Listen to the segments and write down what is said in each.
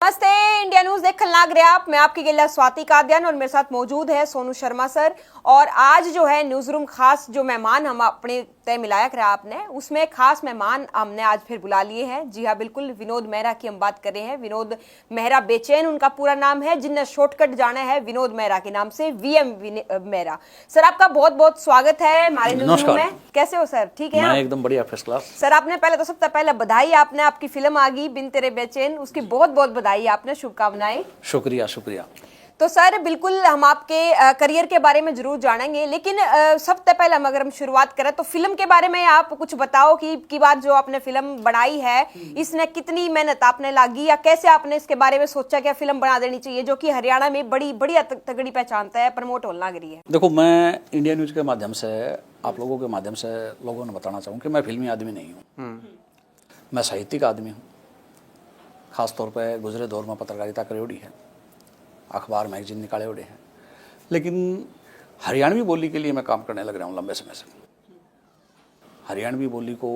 नमस्ते, India news देखने लाग रहे आप। मैं आपकी गिल्ला स्वाति कादियान और मेरे साथ मौजूद है सोनू शर्मा सर। और आज जो है न्यूज रूम खास जो मेहमान हम अपने तय मिलाया करा आपने, उसमें खास मेहमान हमने आज फिर बुला लिए हैं। जी हाँ, बिल्कुल विनोद मेहरा की हम बात कर रहे हैं। विनोद मेहरा बेचैन उनका पूरा नाम है, जिन्हें शॉर्टकट जाना है विनोद मेहरा के नाम से, वीएम मेहरा। सर आपका बहुत बहुत स्वागत है हमारे न्यूज रूम में। कैसे हो सर? ठीक है, मैं एकदम बढ़िया, फर्स्ट क्लास। सर आपने पहले तो सबसे पहले बधाई, आपने आपकी फिल्म आ गई बिन तेरे बेचैन, उसकी बहुत बहुत बधाई, आपने शुभकामनाएं। शुक्रिया शुक्रिया। तो सर बिल्कुल हम आपके करियर के बारे में जरूर जानेंगे, लेकिन सबसे पहले अगर हम शुरुआत करें तो फिल्म के बारे में आप कुछ बताओ कि बात जो आपने फिल्म बनाई है, इसने कितनी मेहनत आपने लागी या कैसे आपने इसके बारे में सोचा कि फिल्म बना देनी चाहिए, जो कि हरियाणा में बड़ी बड़ी तगड़ी पहचानता है, प्रमोट होने लग रही है। देखो, मैं इंडिया न्यूज के माध्यम से, आप लोगों के माध्यम से लोगों ने बताना चाहूँ कि मैं फिल्मी आदमी नहीं हूँ। मैं साहित्यिक आदमी हूँ। खासतौर पर गुजरे दौर में पत्रकारिता करी उड़ी है, अखबार मैगजीन निकाले उड़े हैं, लेकिन हरियाणवी बोली के लिए मैं काम करने लग रहा हूँ लंबे समय से। हरियाणवी बोली को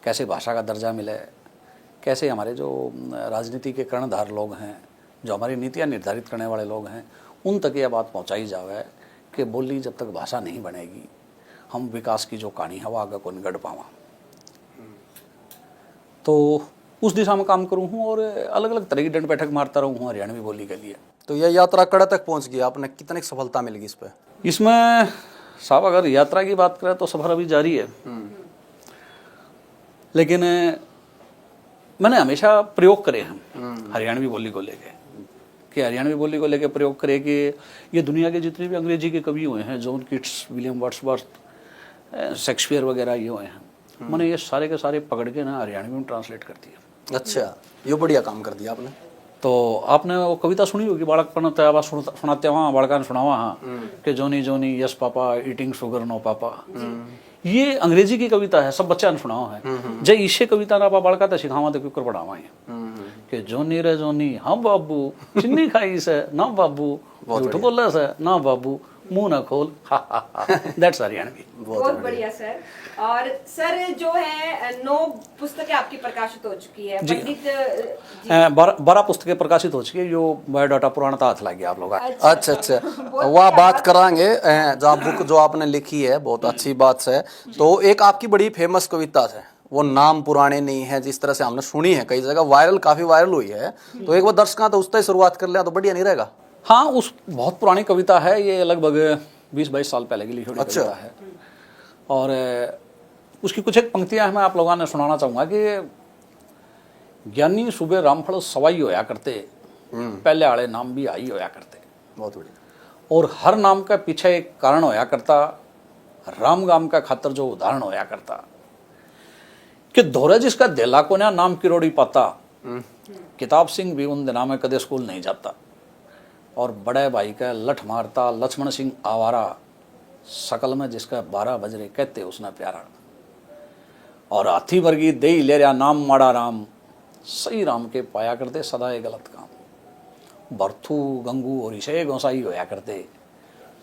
कैसे भाषा का दर्जा मिले, कैसे हमारे जो राजनीति के कर्णधार लोग हैं, जो हमारी नीतियाँ निर्धारित करने वाले लोग हैं, उन तक यह बात पहुँचाई जाए कि बोली जब तक भाषा नहीं बनेगी, हम विकास की जो कहानी है वो आगे को नहीं गढ़ पावा। तो उस दिशा में काम करूँ हूँ और अलग अलग तरह की डंड बैठक मारता रहूँ हूँ हरियाणवी बोली के लिए। तो यह यात्रा कड़ा तक पहुंच गई, आपने कितनी सफलता मिल गई इस पे? इसमें साहब अगर यात्रा की बात करें तो सफर अभी जारी है, लेकिन मैंने हमेशा प्रयोग करे हैं हरियाणवी बोली को लेके, कि हरियाणवी बोली को लेके प्रयोग करे कि ये दुनिया के जितने भी अंग्रेजी के कवि हुए हैं, John Keats, William Wordsworth, Shakespeare वगैरह ये हुए हैं, मैंने ये सारे के सारे पकड़ के ना हरियाणवी में ट्रांसलेट कर दिया। अच्छा, ये बढ़िया काम कर दिया आपने। तो आपने वो कविता सुनी होगी, बालकपन तयावा सुनाते वहाँ बालका ने सुना वहाँ कि Johny Johny yes papa eating sugar no papa. ये अंग्रेजी की कविता है, सब बच्चा ने सुना है। जय ईशे कविता ना आप बालका तो सिखावा तो क्यों पढ़ावा है कि जोनी रे जोनी हम बाबू चिन्नी खाई से ना बाबू, झूठ बोले से ना बाबू, मुंह ना खोल, दैट्स हरियाणवी। बहुत बढ़िया सर। और सर जो है 9 पुस्तकें आपकी प्रकाशित हो चुकी है, पंडित 12 पुस्तकें प्रकाशित हो चुकी है। यो बायोडाटा पुराणता हाथ लग गया आप लोग। अच्छा, वह बात करांगे। जो बुक जो आपने लिखी है बहुत अच्छी बात है। तो एक आपकी बड़ी फेमस कविता है, वो नाम पुराने नहीं है, जिस तरह से हमने सुनी है कई जगह, वायरल, काफी वायरल हुई है। तो एक बार दर्शकों तो उससे शुरुआत कर लिया तो बढ़िया नहीं रहेगा? हाँ, उस बहुत पुरानी कविता है, ये लगभग 20-22 साल पहले की लिखी हुई कविता है। और उसकी कुछ एक पंक्तियां मैं आप लोगों ने सुनाना चाहूँगा कि ज्ञानी सुबह रामफल सवाई होया करते, पहले आले नाम भी आई होया करते। बहुत बढ़िया। और हर नाम का पीछे एक कारण होया करता, राम गाम का खातर जो उदाहरण होया करता, कि धोरे जिसका देला को ना नाम किरोड़ी पाता, किताब सिंह भी उन दिनों में कदे स्कूल नहीं जाता। और बड़े भाई का लठ मारता लक्ष्मण सिंह आवारा, सकल में जिसका 12 बजरे कहते उसने प्यारा। और हाथी वर्गी दे ले रहा नाम माड़ा राम, सही राम के पाया करते सदा ये गलत काम। भरथू गंगू और ईशे गोसाई होया करते,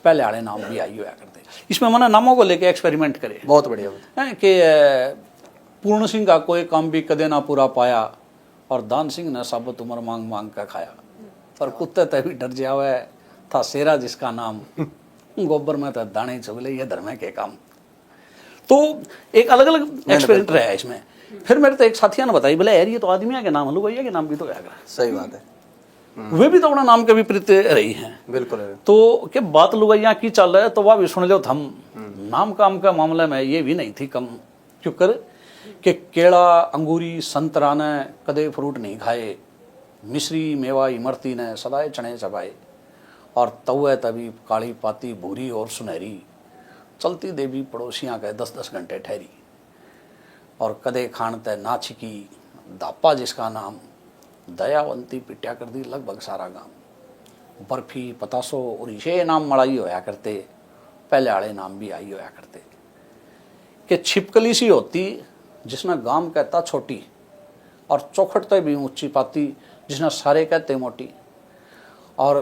पहले आड़े नाम भी आई होया करते। इसमें मैंने नामों को लेके एक्सपेरिमेंट करे। बहुत बढ़िया है कि पूर्ण सिंह का कोई काम भी कदे ना पूरा पाया, और दान सिंह ने साबत उम्र मांग मांग का खाया। पर कुत्ते तभी डर जावे था शेरा जिसका नाम, गोबर में तो दाने चुगले ये धर्म के काम। तो एक अलग अलग एक्सपेरिमेंट रहा है इसमें। फिर मेरे तो एक साथिया ने बताई, बोले यार ये तो आदमी के नाम, भैया के नाम भी तो आएगा। सही बात है। वे भी तो अपना नाम के विपरीत रही हैं। बिल्कुल। तो क्या बात लुगैया की चल रहा है तो वह भी सुन लो थम। नाम काम का मामले में ये भी नहीं थी कम, क्यों कर कि केला अंगूरी संतरा ने कदे फ्रूट नहीं खाए, मिश्री मेवा इमरती ने सदाए चने चबाए। और तवे तभी काली पाती भूरी और सुनहरी, चलती देवी पड़ोसियाँ के 10-10 घंटे ठहरी। और कदे खान तय ना छिकी, दापा जिसका नाम, दयावंती पिट्या कर दी लगभग सारा गांव। बर्फी पतासो और ये नाम मड़ाई होया करते, पहले आड़े नाम भी आई होया करते। कि छिपकली सी होती जिसने गांव कहता छोटी, और चौखट तय भी ऊंची पाती जिसने सारे कहते मोटी। और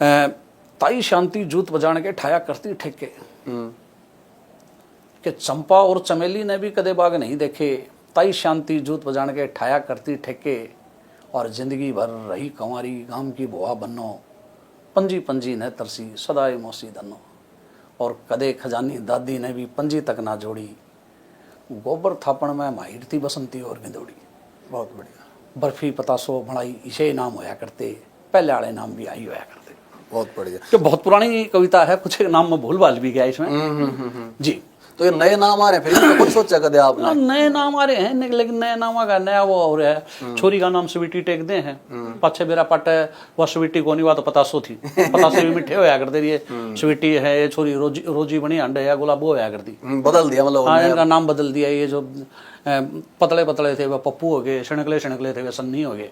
ताई शांति जूत बजाने के ठाया करती ठेके, कि चंपा और चमेली ने भी कदे बाग नहीं देखे, ताई शांति जूत बजाने के ठाया करती ठेके। और जिंदगी भर रही कंवारी गाम की बुआ बन्नो, पंजी पंजी ने तरसी सदाई मौसी दन्नो। और कदे खजानी दादी ने भी पंजी तक ना जोड़ी, गोबर थापण में माहिर थी बसंती और गिंदोड़ी। बहुत बढ़िया, बर्फी पतासो भड़ाई इसे नाम होया करते, पहले वाले नाम भी आई होया करते। बहुत बढ़िया। तो बहुत पुरानी कविता है, कुछ नाम में भूल भाल भी गया इसमें। जी। तो ये नए नाम आ रहे हैं, फिर इसमें कुछ सोचा कदे आपने? नए नाम आ रहे हैं, लेकिन नए नाम का नया वो हो रहा है। छोरी का नाम स्वीटी टेक दे हैं, पाछे मेरा पट है वह स्वीटी को नहीं, वह तो पतासो थी, पतासे भी मिठे होया करते रहिए। स्वीटी है ये छोरी, रोजी रोजी बनी अंडे या गुलाब वो होया करती। बदल दिया मतलब? हाँ, इनका नाम बदल दिया। ये जो पतले पतले थे वह पप्पू हो गए, शणकले शणकले थे वह सन्नी हो गए।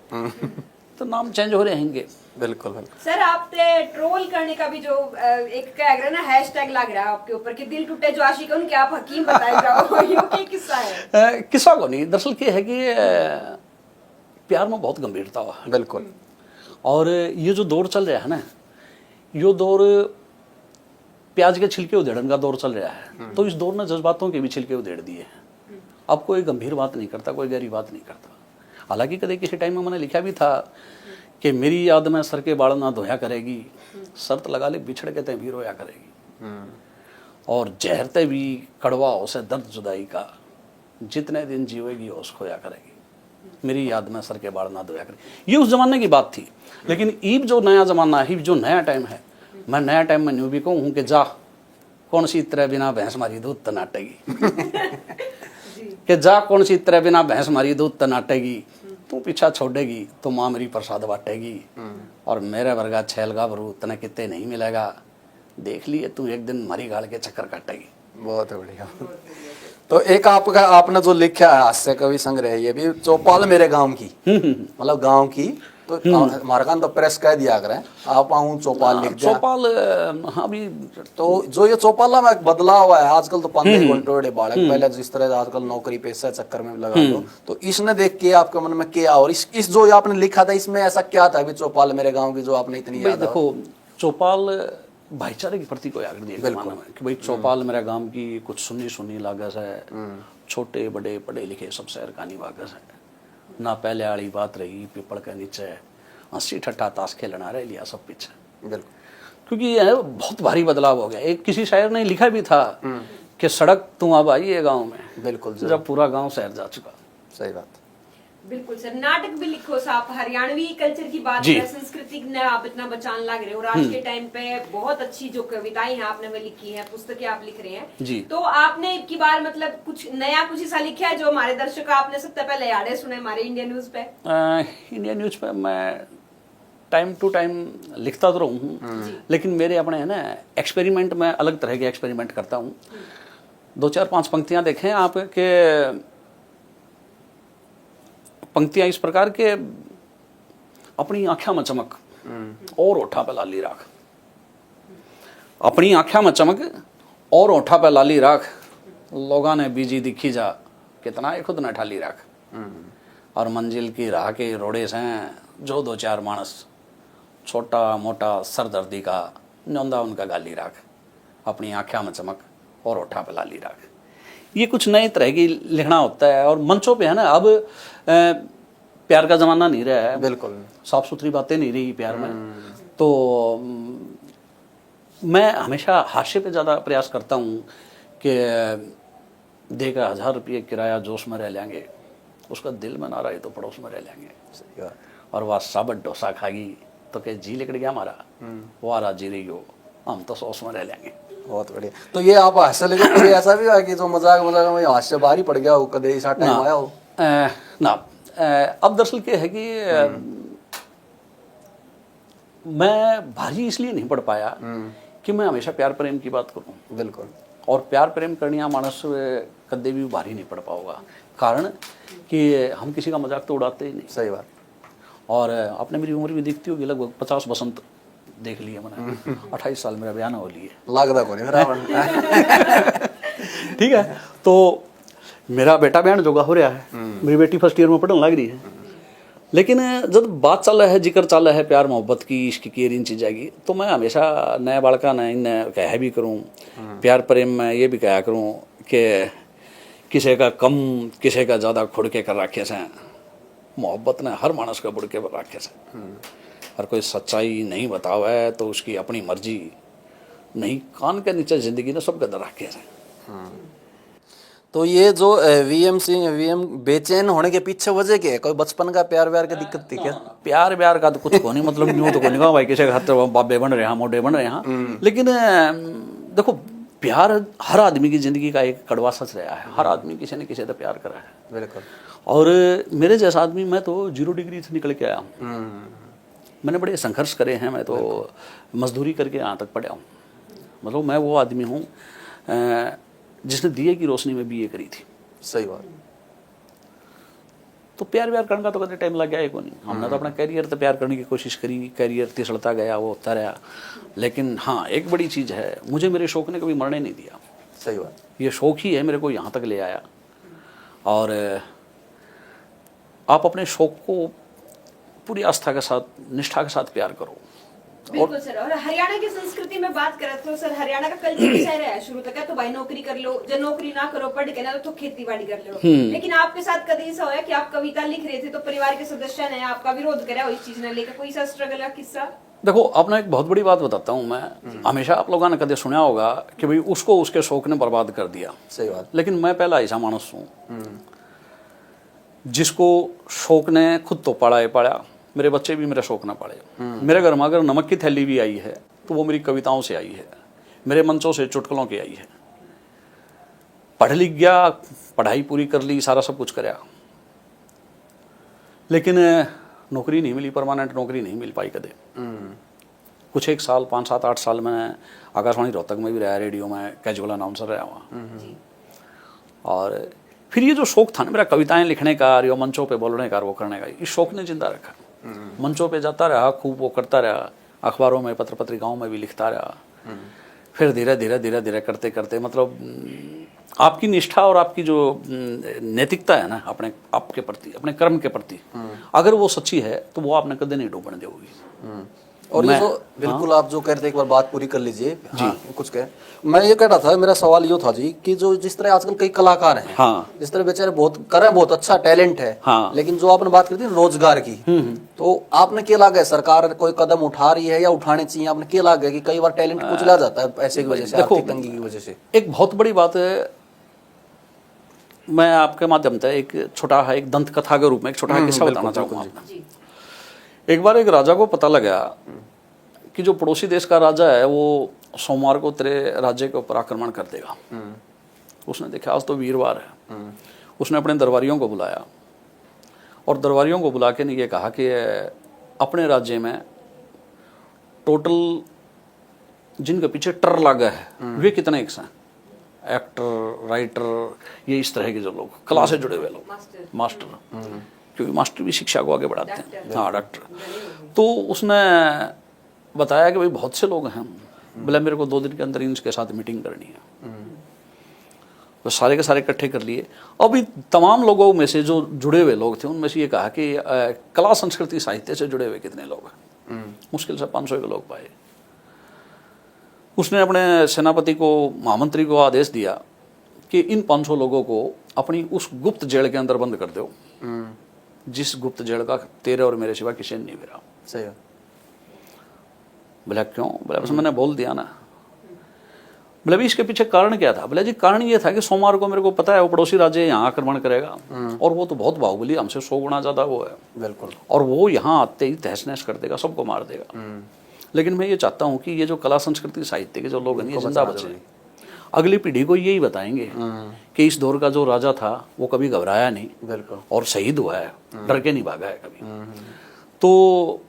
तो नाम चेंज हो रहे हैं। बिल्कुल बिल्कुल। सर आपने ट्रोल करने का भी जो एक क्या है ना हैशटैग लग रहा है आपके ऊपर कि दिल टूटे जो आशिक उनके आप हकीम बताए जाओ, ये क्या किस्सा है? किस्सा को नहीं, दरअसल क्या है कि प्यार में बहुत गंभीरता हुआ। बिल्कुल। और ये जो दौर चल रहा है ना, ये दौर प्याज के छिलके उधेड़न का दौर चल रहा है। तो इस दौर ने जज्बातों के भी छिलके उधेड़ दिए हैं। अब कोई गंभीर बात नहीं करता, कोई गहरी बात नहीं करता। हालांकि कभी किसी टाइम में मैंने लिखा भी था कि मेरी याद में सर के बाल ना धोया करेगी, शर्त लगा ले बिछड़ के ते भी रोया करेगी। और जहरते भी कड़वा हो से दर्द जुदाई का, जितने दिन जीवेगी होश खोया करेगी। मेरी याद में सर के बाल ना धोया करेगी। ये उस जमाने की बात थी। लेकिन ईब जो नया जमाना है, जो नया टाइम है, मैं नया टाइम में न्यू भी कहूँ कि जा कौन सी तरह बिना भैंस मारी दूध तनाटेगी। कि जा कौन सी तरह बिना भैंस मारी दूध तनाटेगी, तू पीछा छोड़ेगी तो माँ मेरी प्रसाद बांटेगी। और मेरे वर्गा छैल गाभरू तने कितने नहीं मिलेगा, देख लिए तू एक दिन मरी गाड़ के चक्कर काटेगी। बहुत बढ़िया। तो एक आपका आपने जो लिखा है हास्य कवि संग्रह, ये भी चौपाल मेरे गांव की, मतलब गांव की। तो हमारे कान तो प्रेस कह दिया करें, आप आऊँ चौपाल लिख दिया। चौपाल हाँ भी। तो जो ये चौपाला में एक बदलाव हुआ है आजकल, तो 15 घंटे बालक पहले जिस तरह आजकल नौकरी पैसा चक्कर में लगा दो, तो इसने देख के आपके मन में क्या, और इस जो आपने लिखा था इसमें ऐसा क्या था अभी चौपाल मेरे गाँव की जो आपने इतनी याद? देखो, चौपाल भाईचारे की प्रतीक होया कर दिया जमाना में कि भाई चौपाल मेरे गांव की कुछ सुनी सुनी लागस है, छोटे बड़े पढ़े लिखे सब शहर कहानी वागस है ना। पहले वाली बात रही पीपल के नीचे हंसी ठट्ठा ताश खेलना रह लिया सब पीछे। बिल्कुल। क्योंकि ये बहुत भारी बदलाव हो गया। एक किसी शायर ने लिखा भी था कि सड़क तू अब आई है गाँव में, बिल्कुल, जब पूरा गाँव शहर जा चुका। सही बात। बिल्कुल सर, नाटक भी लिखो साहब, हरियाणवी कल्चर की बात है, संस्कृति ने आप इतना बचान लग रहे हो। और आज के टाइम पे बहुत अच्छी जो कविताएं हैं आपने वो लिखी हैं, पुस्तकें आप लिख रहे हैं जी। तो आपने की बार मतलब कुछ नया कुछ ऐसा लिखा है जो हमारे दर्शक आपने सबसे पहले यादें सुने हमारे इंडिया न्यूज पे? इंडिया न्यूज पे मैं टाइम टू टाइम लिखता तो रहूँ हूँ, लेकिन मेरे अपने है ना एक्सपेरिमेंट में अलग तरह के एक्सपेरिमेंट करता हूँ। 2-4-5 पंक्तियां देखें आप के, पंक्तियां इस प्रकार के, अपनी आँखों में चमक और ओठा पे लाली राख, अपनी आँखों में चमक और ओठा पे लाली राख, लोगा ने बीजी दिखी जा कितना खुद न ठाली राख। और मंजिल की राह के रोड़े से जो 2-4 मानस, छोटा मोटा सरदर्दी का नौंदा उनका गाली राख, अपनी आँखों में चमक और ओठा पे लाली राख। ये कुछ नए तरह की लिखना होता है। और मंचों पे है ना अब प्यार का जमाना नहीं रहा है, बिल्कुल साफ सुथरी बातें नहीं रही प्यार में। तो मैं हमेशा हास्य पे ज़्यादा प्रयास करता हूँ कि देगा 1000 रुपये किराया जोश में रह लेंगे, उसका दिल में ना रहा तो पड़ोस में रह लेंगे। और वह साबत डोसा खागी तो क्या जी लिकड़ गया हमारा, वो आ जी रही हो, हम तो सॉस में रह लेंगे। बहुत बढ़िया। तो ये आप हास्य लिखो, कोई ऐसा भी है कि जो मजाक में हास्य बाहर ही पड़ गया हो, कदे ऐसा टाइम आया हो? ना, अब दरअसल क्या है कि मैं भारी इसलिए नहीं पढ़ पाया कि मैं हमेशा प्यार प्रेम की बात करूं। बिल्कुल। और प्यार प्रेम करनिया मानस कदे भी भारी नहीं पढ़ पाओगा, कारण कि हम किसी का मजाक तो उड़ाते ही नहीं। सही बात। और आपने मेरी उम्र भी दिखती होगी, लगभग 50 बसंत देख लिए मैंने। 28 साल मेरा बयान हो लिए लगता को नहीं। ठीक है। तो मेरा बेटा बयान जोगा हो रहा है, मेरी बेटी फर्स्ट ईयर में पढ़ने लग रही है। लेकिन जब बात चल रहा है, जिक्र चल रहा है प्यार मोहब्बत की, इश्क की, इन चीज़ की, तो मैं हमेशा नया बालका ने इन कह भी करूँ, प्यार प्रेम में ये भी कहा करूँ कि किसी का कम किसी का ज़्यादा खुड़ के कर रखे से मोहब्बत ने हर मानस का बुड़ के रखे से। और कोई सच्चाई नहीं बतावा है तो उसकी अपनी मर्जी नहीं, कान के नीचे जिंदगी ने सब गंदा रखे से। तो ये जो वीएम बेचैन होने के पीछे वजह क्या है? कोई बचपन का प्यार व्यार की दिक्कत थी क्या? प्यार व्यार का तो कुछ को नहीं, मतलब न्यू तो कोई नहीं भाई, किसी के हाथ बाबे बन रहे हैं, मोटे बन रहे हैं। लेकिन देखो, प्यार हर आदमी की जिंदगी का एक कड़वा सच रहा है। हर आदमी किसी न किसी से प्यार करा है। बिल्कुल। और मेरे जैसा आदमी, मैं तो 0 डिग्री से निकल के आया हूँ। मैंने बड़े संघर्ष करे हैं, मैं तो मजदूरी करके यहाँ तक पढ़ा हूँ। मतलब मैं वो आदमी हूँ जिसने दिए की रोशनी में बीए करी थी। सही बात। तो प्यार व्यार करने का तो कभी टाइम लग गया है को नहीं। हमने तो अपना कैरियर तो प्यार करने की कोशिश करी, कैरियर तिसड़ता गया, वो होता रहा। लेकिन हाँ, एक बड़ी चीज़ है, मुझे मेरे शौक ने कभी मरने नहीं दिया। सही बात। ये शौक ही है मेरे को यहाँ तक ले आया। और आप अपने शौक को पूरी आस्था के साथ, निष्ठा के साथ प्यार करो। बिल्कुल सर। और हरियाणा की संस्कृति में बात करें तो सर, हरियाणा का कल्चर ऐसा रहा है शुरू तक है, तो भाई नौकरी कर लो, जब नौकरी ना करो पढ़ के ना तो खेती बाड़ी कर लो। लेकिन आपके साथ कभी ऐसा हुआ कि आप कविता लिख रहे थे तो परिवार के सदस्य ने आपका विरोध करा इस चीज ने लेकर? कोई सा स्ट्रगल का किस्सा? देखो, आपने एक बहुत बड़ी बात बताता हूँ मैं। हमेशा आप लोगों ने कभी सुना होगा कि भाई उसको उसके शौक ने बर्बाद कर दिया। सही बात। लेकिन मैं पहला ऐसा मानस हूँ जिसको शौक ने खुद तो पढ़ा, मेरे बच्चे भी मेरा शौक ना पढ़े। मेरे घर में अगर नमक की थैली भी आई है तो वो मेरी कविताओं से आई है, मेरे मंचों से, चुटकुलों की आई है। पढ़ लिख गया, पढ़ाई पूरी कर ली, सारा सब कुछ कराया, लेकिन नौकरी नहीं मिली, परमानेंट नौकरी नहीं मिल पाई कदे। कुछ 1 साल, 5, 7, 8 साल में आकाशवाणी रोहतक में भी रहा, रेडियो में कैजुअल अनाउंसर रहा वहाँ। और फिर ये जो शौक था ना मेरा कविताएं लिखने का, और मंचों पे बोलने का, वो करने का, इस शौक ने जिंदा रखा। मंचों पे जाता रहा, खूब वो करता रहा, अखबारों में, पत्र पत्रिकाओं में भी लिखता रहा। फिर धीरे धीरे करते करते, मतलब आपकी निष्ठा और आपकी जो नैतिकता है ना अपने आपके प्रति, अपने कर्म के प्रति, अगर वो सच्ची है तो वो आपने कदे नहीं डूबने देगी। और ये जो बिल्कुल आप जो कह रहे थे, एक बार बात पूरी कर लीजिए जी। कुछ कह, मैं ये कह रहा था, मेरा सवाल ये था जी कि जो जिस तरह आजकल कई कलाकार हैं, जिस तरह बेचारे बहुत कर बहुत अच्छा टैलेंट है, लेकिन जो आपने बात करी थी रोजगार की, तो आपने क्या लगा है, सरकार कोई कदम उठा रही है या उठाने चाहिए? आपने क्या लगा है कि कई बार टैलेंट कुचला जाता है पैसे की वजह से, आर्थिक तंगी की वजह से? एक बहुत बड़ी बात है, मैं आपके माध्यम से एक छोटा है, एक दंत कथा के रूप में एक छोटा किस्सा बताना चाहूंगा। एक बार एक राजा को पता लगा कि जो पड़ोसी देश का राजा है वो सोमवार को तेरे राज्य के ऊपर आक्रमण कर देगा। उसने देखा आज तो वीरवार है। उसने अपने दरबारियों को बुलाया और दरबारियों को बुला के ने ये कहा कि अपने राज्य में टोटल जिनके पीछे टर लगा है वे कितने एक हैं? एक्टर, राइटर, ये इस तरह के जो लोग कला से जुड़े हुए लोग, मास्टर, क्योंकि मास्टर भी शिक्षा को आगे बढ़ाते हैं। हाँ, डॉक्टर। तो उसने बताया कि भाई बहुत से लोग हैं, बोले मेरे को 2 दिन के अंदर इनके साथ मीटिंग करनी है। तो सारे के सारे इकट्ठे कर लिए। अभी तमाम लोगों में से जो जुड़े हुए लोग थे उनमें से ये कहा कि कला, संस्कृति, साहित्य से जुड़े हुए कितने लोग हैं? मुश्किल से 500 के लोग पाए। उसने अपने सेनापति को, महामंत्री को आदेश दिया कि इन 500 लोगों को अपनी उस गुप्त जेल के अंदर बंद कर दो, जिस गुप्त जेल का तेरे और मेरे सिवा किसी ने नहीं गिरा। सही है। बोला क्यों? बोला बस मैंने बोल दिया ना। बोले भी इसके पीछे कारण क्या था? बोले जी कारण ये था कि सोमवार को मेरे को पता है वो पड़ोसी राज्य यहाँ आक्रमण करेगा और वो तो बहुत बाहुबली, हमसे 100 गुना ज्यादा वो है। बिल्कुल। और वो यहाँ आते ही तहस नहस कर देगा, सबको मार देगा। लेकिन मैं ये चाहता हूँ कि ये जो कला, संस्कृति, साहित्य के जो लोग हैं ये जिंदा बचे, अगली पीढ़ी को यही बताएंगे कि इस दौर का जो राजा था वो कभी घबराया नहीं, बिल्कुल, और शहीद हुआ है, डर के नहीं भागा है कभी। तो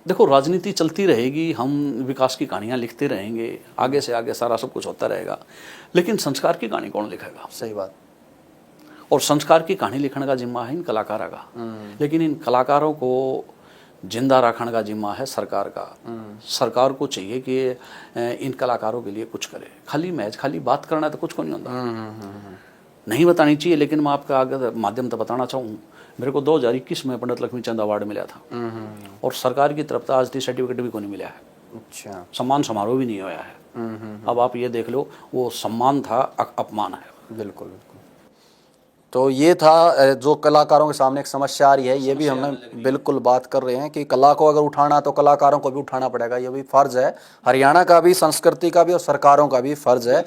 देखो राजनीति चलती रहेगी, हम विकास की कहानियां लिखते रहेंगे, आगे से आगे सारा सब कुछ होता रहेगा, लेकिन संस्कार की कहानी कौन लिखेगा? सही बात। और संस्कार की कहानी लिखने का जिम्मा है इन कलाकारों का, लेकिन इन कलाकारों को जिंदा रखने का जिम्मा है सरकार का। सरकार को चाहिए कि इन कलाकारों के लिए कुछ करे। खाली मैच, खाली बात करना तो कुछ को नहीं होता, नहीं बतानी चाहिए। लेकिन मैं आपका आगे माध्यम तो बताना चाहूँ, मेरे को 2021 में पंडित लक्ष्मीचंद अवार्ड मिला था और सरकार की तरफ से आज तक सर्टिफिकेट भी को नहीं मिला है। अच्छा। सम्मान समारोह भी नहीं हुआ है। अब आप ये देख लो, वो सम्मान था, अपमान है। बिल्कुल बिल्कुल। तो ये था जो कलाकारों के सामने एक समस्या आ रही है, ये भी हमने बिल्कुल बात कर रहे हैं कि कला को अगर उठाना तो कलाकारों को भी उठाना पड़ेगा, ये भी फर्ज है, हरियाणा का भी, संस्कृति का भी और सरकारों का भी फर्ज है।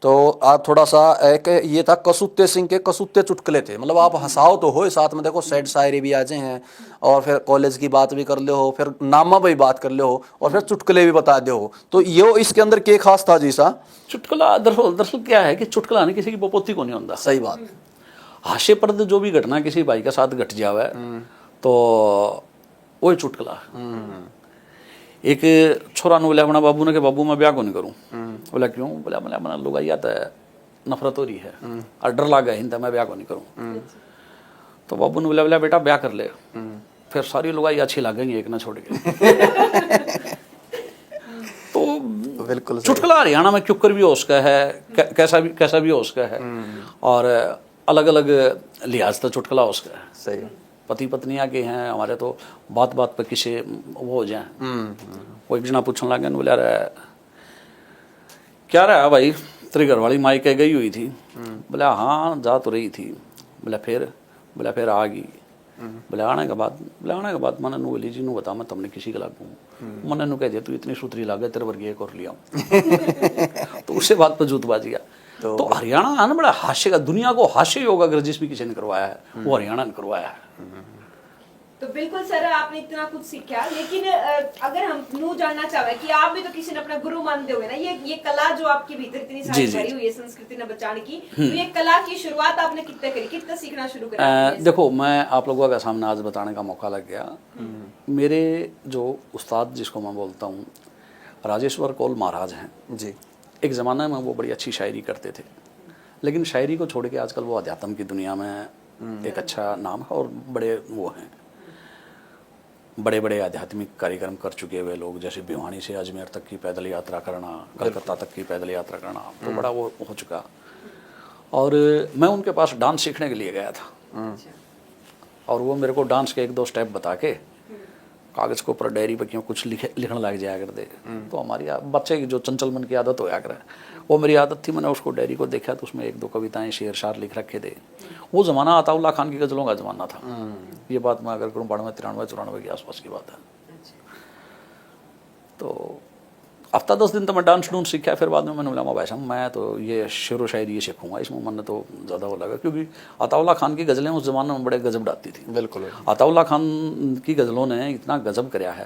तो आप थोड़ा सा एक ये था कसुत्ते सिंह के कसुत्ते चुटकुले थे, मतलब आप हंसाओ तो हो, साथ में देखो सैड शायरी भी आ जाए हैं, और फिर कॉलेज की बात भी कर ले हो, फिर नामा भी बात कर ले हो, और फिर चुटकुले भी बता दे हो। तो ये इसके अंदर क्या खास था जी सा? चुटकुला दरअसल क्या है कि चुटकुला ने किसी की बपोती को नहीं होता। सही बात। हास्यप्रद जो भी घटना किसी भाई के साथ घट जावे तो वो चुटकुला। एक छोरा ने बोला अपना बाबू ने कि बाबू मैं ब्याह को नहीं करूं। बोला क्यों? बोला मैंने अपना लोग आई आता है, नफरत हो रही है और डर लगा हिंदा, मैं ब्याह को नहीं करूं। तो बाबू ने बोला बेटा ब्याह कर ले, फिर सारी लोग आई अच्छी लगेंगी एक ना छोड़ के। तो बिल्कुल चुटकुला हरियाणा में क्योंकर भी हो उसका है, कैसा भी हो उसका है, और अलग अलग लिहाज से चुटकुला हो उसका है। सही। पति पत्नियां के हैं हमारे, तो बात बात पर किसी वो हो जाए। वो एक जना पूछने लगे, बोला क्या रहा भाई, तेरी घरवाली मायके गई हुई थी? बोला हाँ जा तो रही थी। बोला फिर आ गई। बोले आने के बाद मैंने नु बोली जी नु बता मैं तुमने किसी के लागू मैंने नु कह दिया तू इतनी सुथरी लागे तेरे वर्गी एक और लिया। तो उससे बात पर जूतबाजी आ। तो हरियाणा है ना बड़ा हास्य का, दुनिया को हास्य योग अगर जिस भी किसी ने करवाया है वो हरियाणा ने करवाया है। तो बिल्कुल सर आपने इतना कुछ सीखा, लेकिन अगर हम नू जानना चाहे कि आप भी तो किसी ने अपना गुरु मानते हुए ना, ये कला जो आपके भीतर इतनी सारी भरी हुई है संस्कृति ने बचाने की, तो ये कला की शुरुआत आपने कितने करी, कितना सीखना शुरू करा? देखो मैं आप लोगों का सामने आज बताने का मौका लग गया। मेरे जो उस्ताद जिसको मैं बोलता हूँ राजेश्वर कौल महाराज हैं जी। एक ज़माना में वो बड़ी अच्छी शायरी करते थे, लेकिन शायरी को छोड़ के आजकल वो अध्यात्म की दुनिया में एक अच्छा नाम है, और बड़े वो हैं, बड़े बड़े आध्यात्मिक कार्यक्रम कर चुके हुए लोग, जैसे भिवानी से अजमेर तक की पैदल यात्रा करना, कलकत्ता तक की पैदल यात्रा करना, तो बड़ा वो हो चुका। और मैं उनके पास डांस सीखने के लिए गया था, और वो मेरे को डांस के 1-2 स्टेप बता के कागज़ के ऊपर डायरी पर क्यों कुछ लिखने लग जाया करते। तो हमारी बच्चे की जो चंचल मन की आदत होया करे, वो मेरी आदत थी। मैंने उसको डायरी को देखा तो उसमें 1-2 कविताएं शेर शार लिख रखे थे। वो ज़माना अताउल्ला खान की गज़लों का ज़माना था। ये बात मैं अगर करूँ 92, 93, 94 के आसपास की बात है। तो हफ्ता 10 दिन तो मैं डांस डूंस सीखा, फिर बाद में मैंने बोला भाई साहब मैं तो ये शेर व शायरी ये सीखूंगा, इसमें मन तो ज़्यादा वो लगा, क्योंकि अताउल्ला खान की गज़लें उस ज़माने में बड़े गजब डालती थी। बिल्कुल। अताउल्ला खान की गज़लों ने इतना गजब कराया है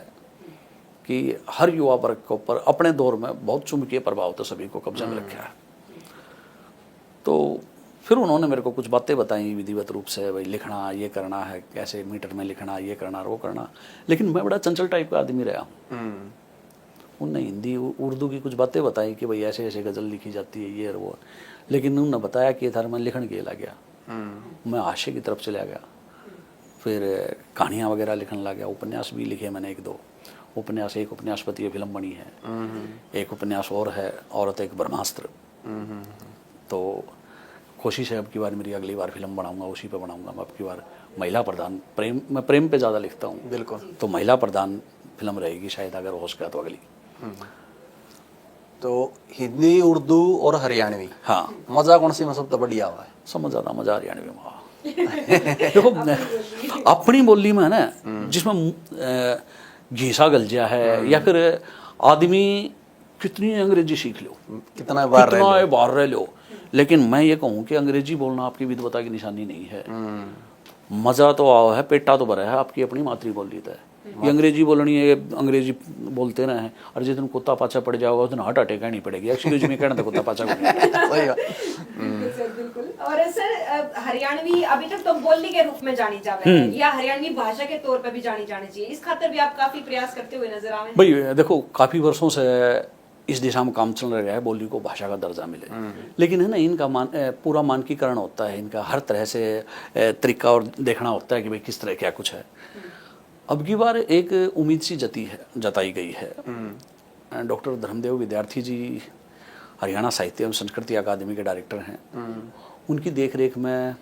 कि हर युवा वर्ग के ऊपर अपने दौर में बहुत चुंबकीय प्रभाव तो सभी को कब्जे में रखा है। तो फिर उन्होंने मेरे को कुछ बातें बताई विधिवत रूप से, भाई लिखना ये करना है, कैसे मीटर में लिखना, ये करना वो करना। लेकिन मैं बड़ा चंचल टाइप का आदमी रहा। उनने हिंदी उर्दू की कुछ बातें बताई कि भाई ऐसे ऐसे गज़ल लिखी जाती है ये और वो, लेकिन उन्होंने बताया कि था मैं लिखण के ला गया, मैं हास्य की तरफ चला गया, फिर कहानियाँ वगैरह लिखने लग गया। उपन्यास भी लिखे मैंने 1-2 उपन्यास, एक उपन्यास पर ये फिल्म बनी है, एक उपन्यास और है औरत एक ब्रह्मास्त्र। तो कोशिश है अब की बार मेरी अगली बार फिल्म बनाऊंगा, उसी पे बनाऊंगा मैं। अब की बार महिला प्रधान, प्रेम, मैं प्रेम पे ज़्यादा लिखता हूँ। बिल्कुल। तो महिला प्रधान फिल्म रहेगी शायद, अगर हो सका तो अगली। तो हिंदी, उर्दू और हरियाणवी, हाँ मजा कौन सी में सबसे बढ़िया हुआ है? समझ ज़्यादा मजा हरियाणवी में। देखो अपनी बोली में है ना, जिसमें घीसा गलजिया है, या फिर आदमी कितनी अंग्रेजी सीख लो, कितना बार रह लो, लेकिन मैं ये कहूँ कि अंग्रेजी बोलना आपकी विद्वता की निशानी नहीं है। मजा तो आओ है, पेटा तो भरा है, आपकी अपनी मातृ बोली है। ये अंग्रेजी बोलनी है, अंग्रेजी बोलते ना है, और जिस दिन कुत्ता पाछा पड़ जाओगा उस दिन हार्ट अटैक नहीं पड़ेगी। एक्सक्यूज मी कहना था कुत्ता पाछा सही बात। बिल्कुल। और सर हरियाणवी अभी तक तो बोलने के रूप में जानी जावे है, या हरियाणवी भाषा के तौर पे भी जानी जानी चाहिए, इस खातिर भी आप काफी प्रयास करते हुए नजर आवे? भाई देखो काफी वर्षों से इस दिशा में काम चल रहा है, बोली को भाषा का दर्जा मिले। लेकिन है ना, इनका पूरा मानकीकरण होता है, इनका हर तरह से तरीका और देखना होता है कि भाई किस तरह क्या कुछ है। अब की बार एक उम्मीद सी जताई गई है। डॉक्टर धर्मदेव विद्यार्थी जी हरियाणा साहित्य एवं संस्कृति अकादमी के डायरेक्टर हैं। उनकी देखरेख में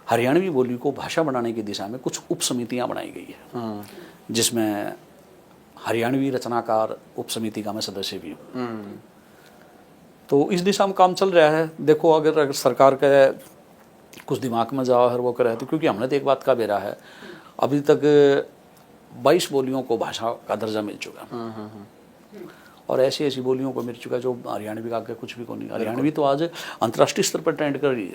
हरियाणवी बोली को भाषा बनाने की दिशा में कुछ उप समितियाँ बनाई गई है, जिसमें हरियाणवी रचनाकार उप समिति का मैं सदस्य भी हूँ। तो इस दिशा में काम चल रहा है। देखो अगर सरकार के कुछ दिमाग में जाओ हर वो करे, तो क्योंकि हमने तो एक बात का बेरा है, अभी तक 22 बोलियों को भाषा का दर्जा मिल चुका, और ऐसी ऐसी बोलियों को मिल चुका जो हरियाणवी का आगे कुछ भी को नहीं। हरियाणवी तो आज अंतर्राष्ट्रीय स्तर पर ट्रेंड कर रही है।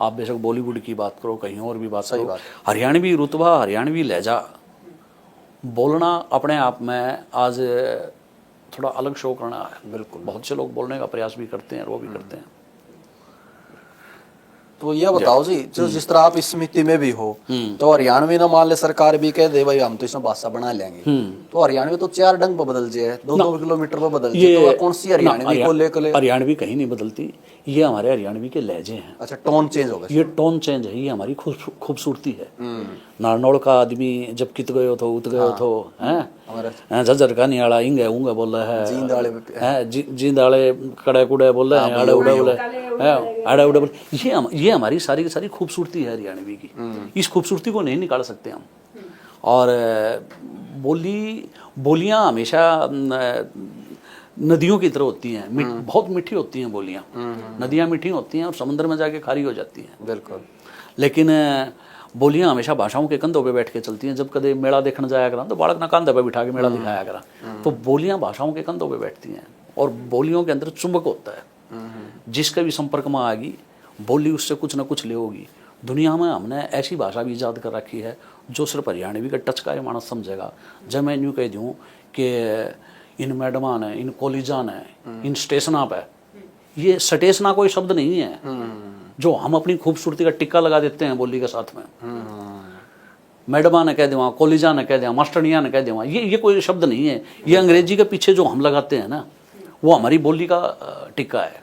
आप बेशक बॉलीवुड की बात करो, कहीं और भी बात करो, हरियाणवी रुतबा, हरियाणवी लहजा बोलना अपने आप में आज थोड़ा अलग शो करना है। बिल्कुल। बहुत से लोग बोलने का प्रयास भी करते हैं और वो भी करते हैं। तो ये बताओ जी, जो जिस तरह आप इस समिति में भी हो, तो हरियाणवी ना मान ले सरकार भी कह दे भाई हम तो इसमें भाषा बना लेंगे, तो हरियाणवी तो 4 ढंग पर बदल जाए, 2-2 किलोमीटर पर बदल जाए, तो कौन सी हरियाणवी को लेकर? हरियाणवी कहीं नहीं बदलती, ये हमारे हरियाणवी के लहजे हैं। अच्छा, टोन चेंज हो गया, ये टोन चेंज है, ये हमारी खूबसूरती है। नारनौल का आदमी जब कित गयो थो उत गयो थो, हैं झज्जर का नियाला इंगे ऊंगे बोल रहा है, जींदाले कड़े कुड़े बोल रहे हैं, आड़े उड़े बोले हैं, आड़े उड़े बोले। ये हमारी सारी की सारी खूबसूरती है हरियाणवी की। इस खूबसूरती को नहीं निकाल सकते हम। और बोलियां हमेशा नदियों की तरह होती हैं, बहुत मीठी होती हैं बोलियां। नदियां मीठी होती हैं और समुद्र में जाके खारी हो जाती हैं। बिल्कुल। लेकिन बोलियां हमेशा भाषाओं के कंधों पे बैठ के चलती हैं। जब कदे मेला देखने जाया करा तो बालक ना कंधे पे बिठा के मेला दिखाया करा, तो बोलियां भाषाओं के कंधों पे बैठती हैं और बोलियों के अंदर चुंबक होता है। जिसके भी संपर्क में आएगी बोली उससे कुछ ना कुछ ले होगी। दुनिया में हमने ऐसी भाषा भी ईजाद कर रखी है जो सिर्फ हरियाणवी का टच का मानस समझेगा। जब मैं यूँ कह दूँ कि इन मैडमा ने, इन कॉलेजा ने, इन स्टेशना पे, ये स्टेशना कोई शब्द नहीं है जो हम अपनी खूबसूरती का टिक्का लगा देते हैं बोली के साथ में। मैडमा ने कह देवा, कॉलेजा ने कह देवा, मास्टरनिया ने कह देवा, ये कोई शब्द नहीं है। ये अंग्रेजी के पीछे जो हम लगाते हैं ना, वो हमारी बोली का टिक्का है।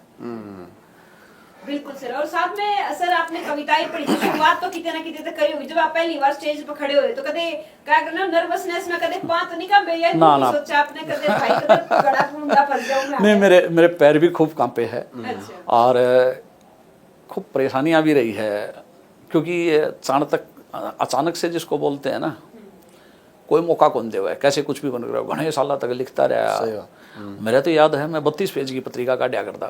बिल्कुल सर। और साथ में सर आपने कविताएं पढ़ी, शुरुआत तो कितने ना कितने करी होगी। जब आप पहली बार स्टेज पर खड़े हुए तो कदे क्या करना, नर्वसनेस में कदे पांच तो नहीं कांपे यार? ना सोचा आपने कदे भाई कदे गड़ा फूंदा फंस जाऊं मैं? नहीं, मेरे पैर भी खूब कांपे है। अच्छा। और खूब परेशानियां भी रही है, क्योंकि अचानक से जिसको बोलते हैं ना, कोई मौका कौन दे हुआ है, कैसे कुछ भी बन रहा है। घने साल तक लिखता रहा। मेरा तो याद है मैं 32 पेज की पत्रिका काटा करता,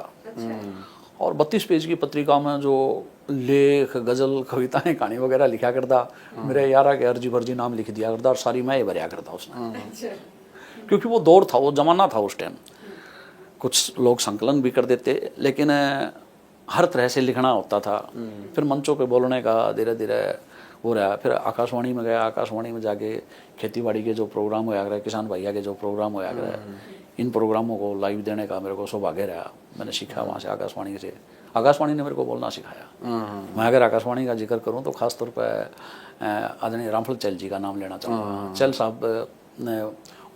और 32 पेज की पत्रिका में जो लेख, गजल, कविताएं, कहानी वगैरह लिखा करता, मेरे यारा के अर्जी भर्जी नाम लिख दिया करता और सारी मैं ही भरिया करता उसने। क्योंकि वो दौर था, वो जमाना था उस टाइम। कुछ लोग संकलन भी कर देते, लेकिन हर तरह से लिखना होता था। फिर मंचों पे बोलने का धीरे धीरे हो रहा। फिर आकाशवाणी में गया, आकाशवाणी में जाके खेती बाड़ी के जो प्रोग्राम होया करे, किसान भैया के जो प्रोग्राम होया करे, इन प्रोग्रामों को लाइव देने का मेरे को सौभाग्य रहा। मैंने सीखा वहाँ से, आकाशवाणी से। आकाशवाणी ने मेरे को बोलना सिखाया। मैं अगर आकाशवाणी का जिक्र करूँ तो खासतौर पर आदरणीय रामफल चैल जी का नाम लेना चाहूँगा। चैल साहब ने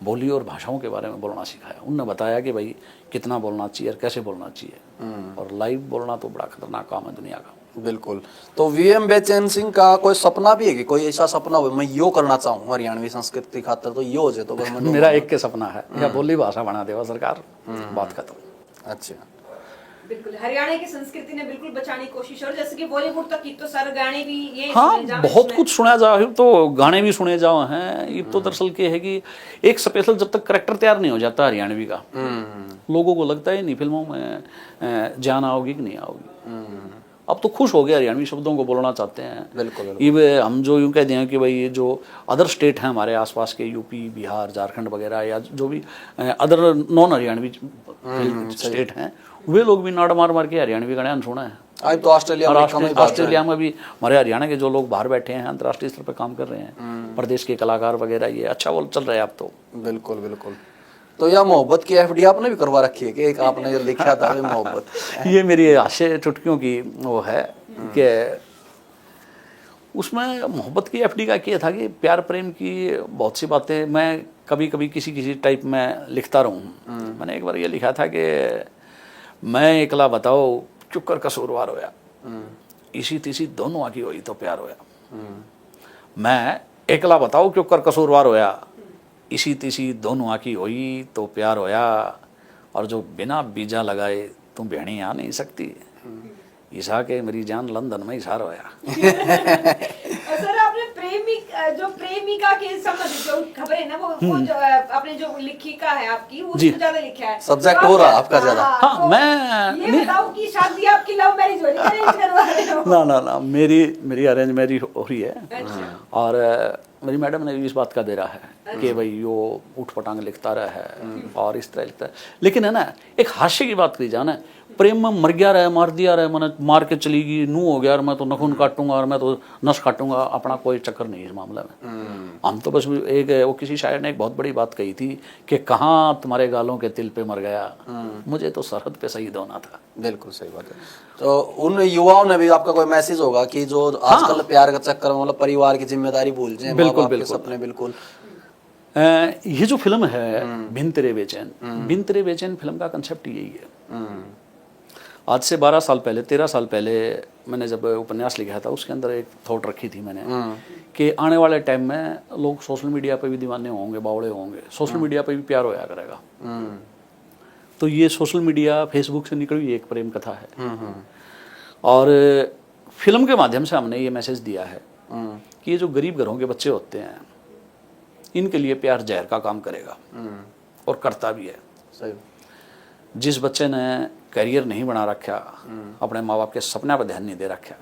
बोली और भाषाओं के बारे में बोलना सिखाया। उनने बताया कि भाई कितना बोलना चाहिए और कैसे बोलना चाहिए। और लाइव बोलना तो बड़ा खतरनाक काम है दुनिया का। बिल्कुल। तो वीएम बेचैन सिंह का कोई सपना भी है कि कोई ऐसा सपना हो, मैं यो करना चाहूँ हरियाणवी संस्कृति खातर, तो यो हो जाए तो मेरा एक के सपना है, या बोली भाषा बना देवा सरकार, बात खत्म। अच्छा। बिल्कुल, हरियाणा की संस्कृति ने बिल्कुल बचाने की कोशिश। और जैसे कि बॉलीवुड तक की तो सारे गाने भी ये बहुत कुछ सुना जाओ, तो गाने भी सुने जाओ हैं। ये तो दरअसल के है कि एक स्पेशल जब तक करैक्टर तैयार नहीं हो जाता हरियाणवी का, लोगों को लगता है नहीं फिल्मों में जान आओगी कि नहीं आओगी। अब तो खुश हो गया, हरियाणवी शब्दों को बोलना चाहते हैं। बिल्कुल। ये हम जो यूँ कहते हैं कि भाई ये जो अदर स्टेट हैं हमारे आसपास के, यूपी, बिहार, झारखंड वगैरह, या जो भी अदर नॉन हरियाणवी स्टेट हैं, वे लोग भी नाड़ मार मार के हरियाणवी गाने सुना है। अब तो ऑस्ट्रेलिया में भी हमारे हरियाणा के जो लोग बाहर बैठे हैं, अंतर्राष्ट्रीय स्तर पर काम कर रहे हैं, प्रदेश के कलाकार वगैरह, ये अच्छा वो चल रहा है अब तो। बिल्कुल बिल्कुल। तो यह मोहब्बत की एफडी आपने भी करवा रखी है कि एक आपने लिखा था मोहब्बत? ये मेरी हास्य चुटकियों की वो है कि उसमें मोहब्बत की एफडी का क्या था कि प्यार प्रेम की बहुत सी बातें मैं कभी कभी किसी टाइप में लिखता रहूँ। मैंने एक बार ये लिखा था कि मैं एकला बताओ चुप कर कसूरवार होया, इसी तीसी दोनों आकी हुई तो प्यार होया। मैं एकला बताओ क्यों कर कसूरवार होया, इसी तीसी दोनों आकी हुई तो प्यार होया। और जो बिना बीजा लगाए तुम भेड़ी आ नहीं सकती, ईसा के मेरी जान लंदन में इशार होया। सर आपने प्रेम भी जो प्रेमिका के संबंधित जो खबर है ना वो जो अपने जो लिखिका है आपकी वो जी। ज्यादा लिखा है Subject तो हो रहा आप- आपका ज्यादा। हाँ, मैं ये नहीं- बताओ कि शादी आपकी लव मैरिज हो रही है अरेंज करवा रहे हो? ना ना ना, मेरी अरेंज मैरिज हो रही है। अच्छा। और मेरी मैडम ने भी इस बात का दे रहा है कि भाई यो उठ पटांग लिखता रहा है और इस तरह लिखता है। लेकिन है ना, एक हास्य की बात करी जाए ना, प्रेम में मर गया रहे, मार दिया रहे, मैंने मार के चली गई, नू हो गया और मैं तो नखून काटूंगा और मैं तो नस काटूंगा, अपना कोई चक्कर नहीं इस मामले में। हम तो बस एक वो किसी शायर ने एक बहुत बड़ी बात कही थी कि कहाँ तुम्हारे गालों के तिल पे मर गया, मुझे तो सरहद पे शहीद होना था। बिल्कुल सही बात है। तो उन युवाओं ने भी आपका कोई मैसेज होगा कि जो आजकल प्यार का चक्कर में मतलब परिवार की जिम्मेदारी भूल जाए, बिल्कुल, माँ बाप के बिल्कुल। सपने बिल्कुल। ये जो फिल्म है बिन तेरे बेचैन, बिन तेरे बेचैन फिल्म का कंसेप्ट यही है। आज से 12 साल पहले, 13 साल पहले मैंने जब उपन्यास लिखा था, उसके अंदर एक थॉट रखी थी मैंने कि आने वाले टाइम में लोग सोशल मीडिया पे भी दीवाने होंगे, बावड़े होंगे, सोशल मीडिया पे भी प्यार होया करेगा। तो ये सोशल मीडिया, फेसबुक से निकली हुई एक प्रेम कथा है। और फिल्म के माध्यम से हमने ये मैसेज दिया है कि ये जो गरीब घरों के बच्चे होते हैं, इनके लिए प्यार जहर का काम करेगा और करता भी है। सही। जिस बच्चे ने करियर नहीं बना रखा, अपने माँ बाप के सपने पर ध्यान नहीं दे रखा,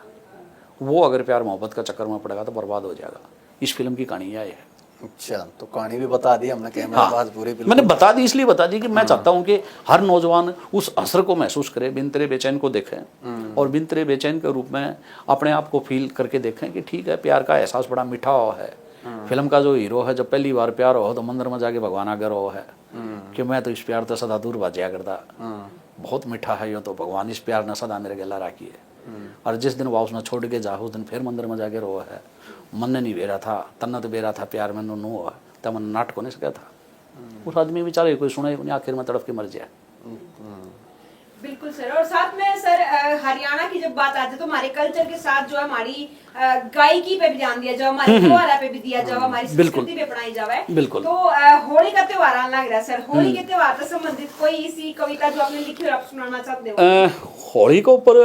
वो अगर प्यार मोहब्बत का चक्कर में पड़ेगा तो बर्बाद हो जाएगा। इस फिल्म की कहानी यह है। अच्छा, तो कहानी भी बता दी हमने, कैमरा हाँ, बाज पूरी मैंने बता दी, इसलिए बता दी कि मैं चाहता हूं कि हर नौजवान उस असर को महसूस करे, बिन तेरे बेचैन को देखें और बिन तेरे बेचैन के रूप में अपने आप को फील करके देखें कि ठीक है, प्यार का एहसास बड़ा मीठा है। फिल्म का जो हीरो है, जब पहली बार प्यार हो तो मंदिर में जाके भगवान आगे रो है कि मैं तो इस प्यार तो सदा दूर भाजया करता, बहुत मीठा है यो तो, भगवान इस प्यार ने सदा मेरे गला राखी है। और जिस दिन वापस न छोड़ के जा, उस दिन फिर मंदिर में जाके रो है, मन ने नहीं बेरा था, तन्ना तो बेरा था, प्यार में नो है, तब मन नाटक होने सका था। उस आदमी बेचारे कोई सुना ही नहीं, आखिर में तड़प के मर जाए। बिल्कुल सर। और साथ में सर हरियाणा की जब बात आती है तो हमारे कल्चर के साथ जो हमारी गायकी पे भी ध्यान दिया जाओ, हमारी त्योहार पे भी दिया जाओ, हमारी संस्कृति पे अपनाई जाए। बिल्कुल। तो होली का त्योहार आने लग रहा है सर, होली के त्योहार से संबंधित कोई ऐसी कविता जो आपने लिखी और आप सुनाना चाहते हो? होली के ऊपर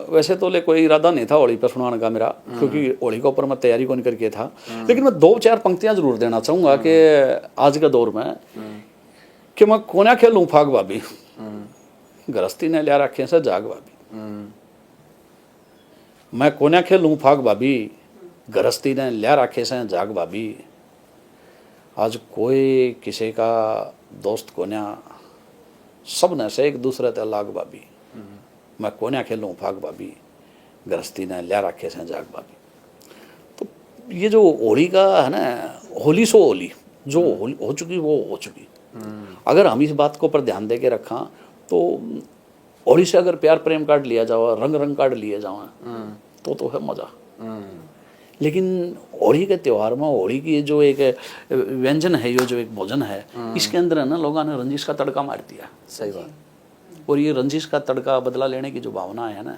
वैसे तो ले कोई इरादा नहीं था होली पर सुनाने का मेरा, क्योंकि होली के ऊपर मैं तैयारी को नहीं करके था। लेकिन मैं 2-4 पंक्तियां जरूर देना चाहूंगा कि आज के दौर में कि मैं कोना खेलूं फाग भाभी, गृहस्थी ने लिया रखे से जाग भाभी। मैं कोना खेलूं फाग भाभी, गृहस्थी ने लिया रखे से जाग भाभी। आज कोई किसी का दोस्त कोना, सब ने से एक दूसरे ते लाग भाभी। मैं कोना खेलूं फाग भाभी, गृहस्थी ने लिया रखे से जाग भाभी। तो ये जो होली का है ना, होली सो होली, जो होली हो चुकी वो हो चुकी। अगर हम इस बात को पर ध्यान दे के रखा तो होली से अगर प्यार प्रेम काट लिया जाओ, रंग रंग काट लिए जाओ तो है मजा। लेकिन होली के त्योहार में होली की जो एक व्यंजन है, ये जो एक भोजन है, इसके अंदर है ना लोगों ने रंजिश का तड़का मार दिया। सही बात। और ये रंजिश का तड़का, बदला लेने की जो भावना है ना,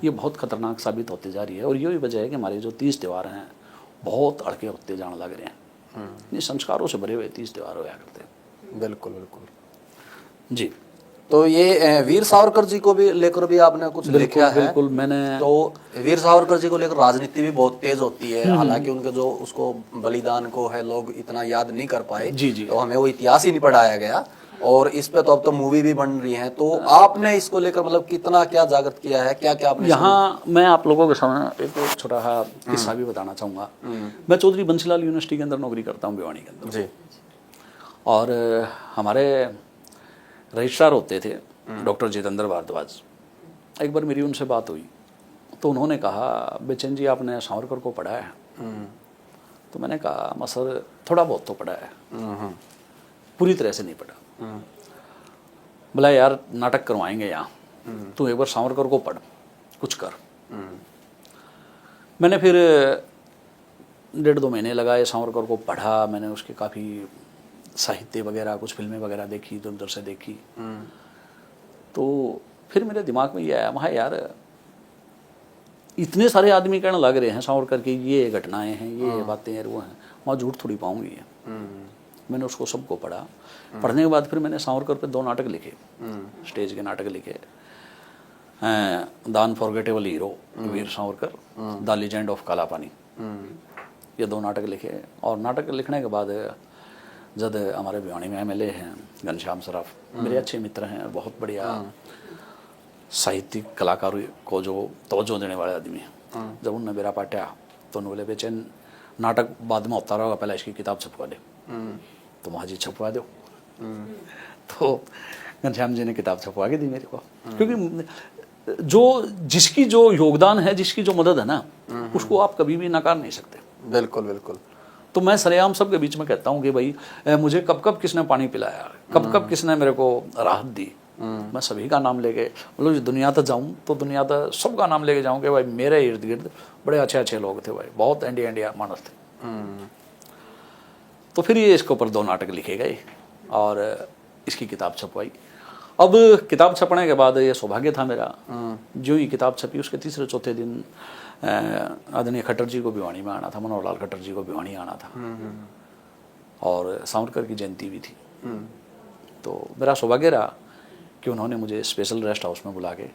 ये बहुत खतरनाक साबित होती जा रही है। और यही वजह है कि हमारे जो 30 त्यौहार हैं बहुत अड़के होते जाने लग रहे हैं। ये संस्कारों से भरे हुए 30 त्यौहार होया करते हैं। बिल्कुल बिल्कुल जी। तो ये वीर सावरकर जी को भी लेकर भी आपने कुछ लिखा है? बिल्कुल मैंने तो वीर सावरकर जी को लेकर राजनीति भी बहुत तेज होती है, हालांकि उनके जो उसको बलिदान को है लोग इतना याद नहीं कर पाए। जी, जी। तो हमें वो इतिहास ही नहीं पढ़ाया गया, और इस पे तो अब तो मूवी भी बन रही है। तो आपने इसको लेकर मतलब कितना क्या जागृत किया है, क्या क्या आपने? यहाँ मैं आप लोगों के सामने एक छोटा सा किस्सा भी बताना चाहूँगा। मैं चौधरी बंसीलाल यूनिवर्सिटी के अंदर नौकरी करता हूँ, भिवानी के अंदर जी। और हमारे रजिस्ट्रार होते थे डॉक्टर जितेंद्र भारद्वाज। एक बार मेरी उनसे बात हुई तो उन्होंने कहा, बेचैन जी आपने सावरकर को पढ़ा है? तो मैंने कहा, मैं सर थोड़ा बहुत तो पढ़ा है, पूरी तरह से नहीं पढ़ा। बोला यार नाटक करवाएंगे यहाँ, तू एक बार सावरकर को पढ़, कुछ कर। मैंने फिर 1.5-2 महीने लगाए, सावरकर को पढ़ा। मैंने उसके काफ़ी साहित्य वगैरह, कुछ फिल्में वगैरह देखी, इधर उधर से देखी। तो फिर मेरे दिमाग में ये आया, वहाँ यार इतने सारे आदमी कहने लग रहे हैं सावरकर की ये घटनाएं हैं, ये बातें हैं, वो हैं, वहाँ झूठ थोड़ी पाऊंगी है। मैंने उसको सबको पढ़ा। पढ़ने के बाद फिर मैंने सावरकर पे 2 नाटक लिखे, स्टेज के नाटक लिखे। The unforgettable hero Veer Savarkar, the legend of काला पानी। ये 2 नाटक लिखे। और नाटक लिखने के बाद जब हमारे भिवानी में MLA हैं घनश्याम सराफ, मेरे अच्छे मित्र हैं, बहुत बढ़िया साहित्यिक कलाकार को जो तवज्जो देने वाले आदमी हैं, जब उनने मेरा पाटा तो उन्होंने बोले बेचैन नाटक बाद में होता रहेगा, पहले इसकी किताब छपवा दे। तो वहाँ जी छपवा दो। तो घनश्याम जी ने किताब छपवा के दी मेरे को, क्योंकि जिसकी जो योगदान है, जिसकी जो मदद है ना, उसको आप कभी भी नकार नहीं सकते। बिल्कुल बिल्कुल। तो मैं सरेआम सबके बीच में कहता हूँ कि भाई मुझे कब कब किसने पानी पिलाया, कब कब किसने मेरे को राहत दी, मैं सभी का नाम लेके मतलब दुनिया तक जाऊँ तो दुनिया तक सबका नाम लेके जाऊँ कि भाई मेरे इर्द गिर्द बड़े अच्छे अच्छे लोग थे भाई, बहुत इंडिया मानस थे। तो फिर ये इसके ऊपर 2 नाटक लिखे गए और इसकी किताब छपवाई। अब किताब छपने के बाद ये सौभाग्य था मेरा, जो ही किताब छपी उसके तीसरे चौथे दिन आदरणीय खट्टर जी को भिवानी में आना था, मनोहर लाल खट्टर जी को भिवानी आना था, और सावरकर की जयंती भी थी। तो मेरा सौभाग्य रहा कि उन्होंने मुझे स्पेशल रेस्ट हाउस में बुला के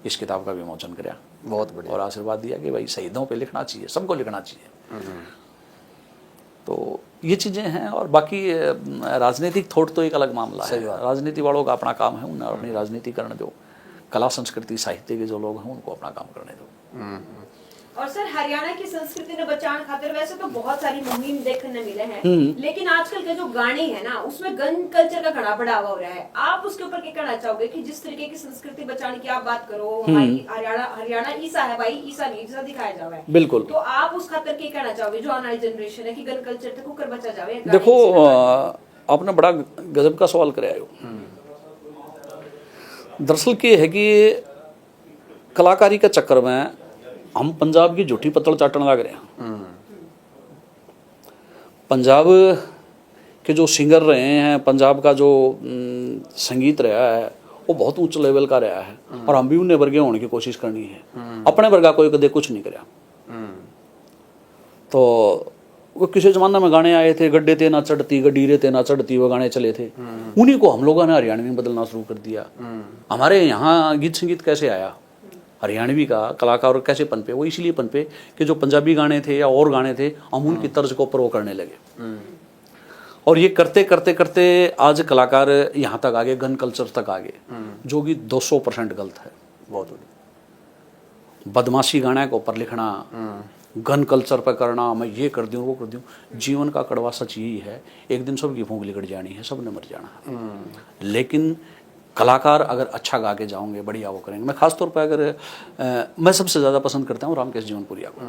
इस किताब का विमोचन कराया, बहुत बढ़िया, और आशीर्वाद दिया कि भाई शहीदों पे लिखना चाहिए, सबको लिखना चाहिए। तो ये चीज़ें हैं। और बाकी राजनीतिक थोट तो एक अलग मामला है, राजनीति वालों का अपना काम है, उन्हें अपनी राजनीति करने दो, कला संस्कृति साहित्य के जो लोग हैं उनको अपना काम करने दो। और सर हरियाणा की संस्कृति ने बचाने खातिर वैसे तो बहुत सारी मुहिम देखने मिले हैं, लेकिन आजकल के जो गाने हैं ना उसमें गन कल्चर का घना बढ़ावा हो रहा है। आप उसके ऊपर क्या कहना चाहोगे कि जिस तरीके की संस्कृति बचाने की आप बात करो, हमारी हरियाणा ईसा है भाई, ईसा नहीं ईसा दिखाया जावे, बिल्कुल। तो आप उस खातिर क्या कहना चाहोगे जो आने वाली जनरेशन है कि गन कल्चर तक होकर बचा जावे? देखो आपने बड़ा गजब का सवाल कराया हो। दरअसल ये है कि कलाकारी के चक्कर में हम पंजाब की झूठी पत्तल चाटने लग रहे हैं। पंजाब के जो सिंगर रहे हैं, पंजाब का जो संगीत रहा है वो बहुत ऊंच लेवल का रहा है, और हम भी उन्हें वर्गे होने की कोशिश करनी है। अपने वर्गा कोई कदे कुछ नहीं कराया। तो वो किसी जमाने में गाने आए थे, गड्ढे थे ना चढ़ती, गड्डीरे थे ना चढ़ती, वो गाने चले थे, उन्हीं को हम लोगों ने हरियाणवी में बदलना शुरू कर दिया। हमारे यहाँ गीत संगीत कैसे आया, हरियाणवी का कलाकार कैसे पनपे, वो इसलिए पनपे कि जो पंजाबी गाने थे या और गाने थे हम उनकी तर्ज को ऊपर वो करने लगे, और ये करते करते करते आज कलाकार यहाँ तक आगे, गन कल्चर तक आगे, जो कि 200% गलत है। बहुत बदमाशी गाने को ऊपर लिखना, गन कल्चर पर करना, मैं ये कर दूँ वो कर दूँ। जीवन का कड़वा सच यही है, एक दिन सबकी भूख लिकट जानी है, सबने मर जाना है। लेकिन कलाकार अगर अच्छा गा के जाओगे, बढ़िया वो करेंगे। मैं खासतौर पर अगर मैं सबसे ज़्यादा पसंद करता हूँ रामकेश जीवनपुरिया को,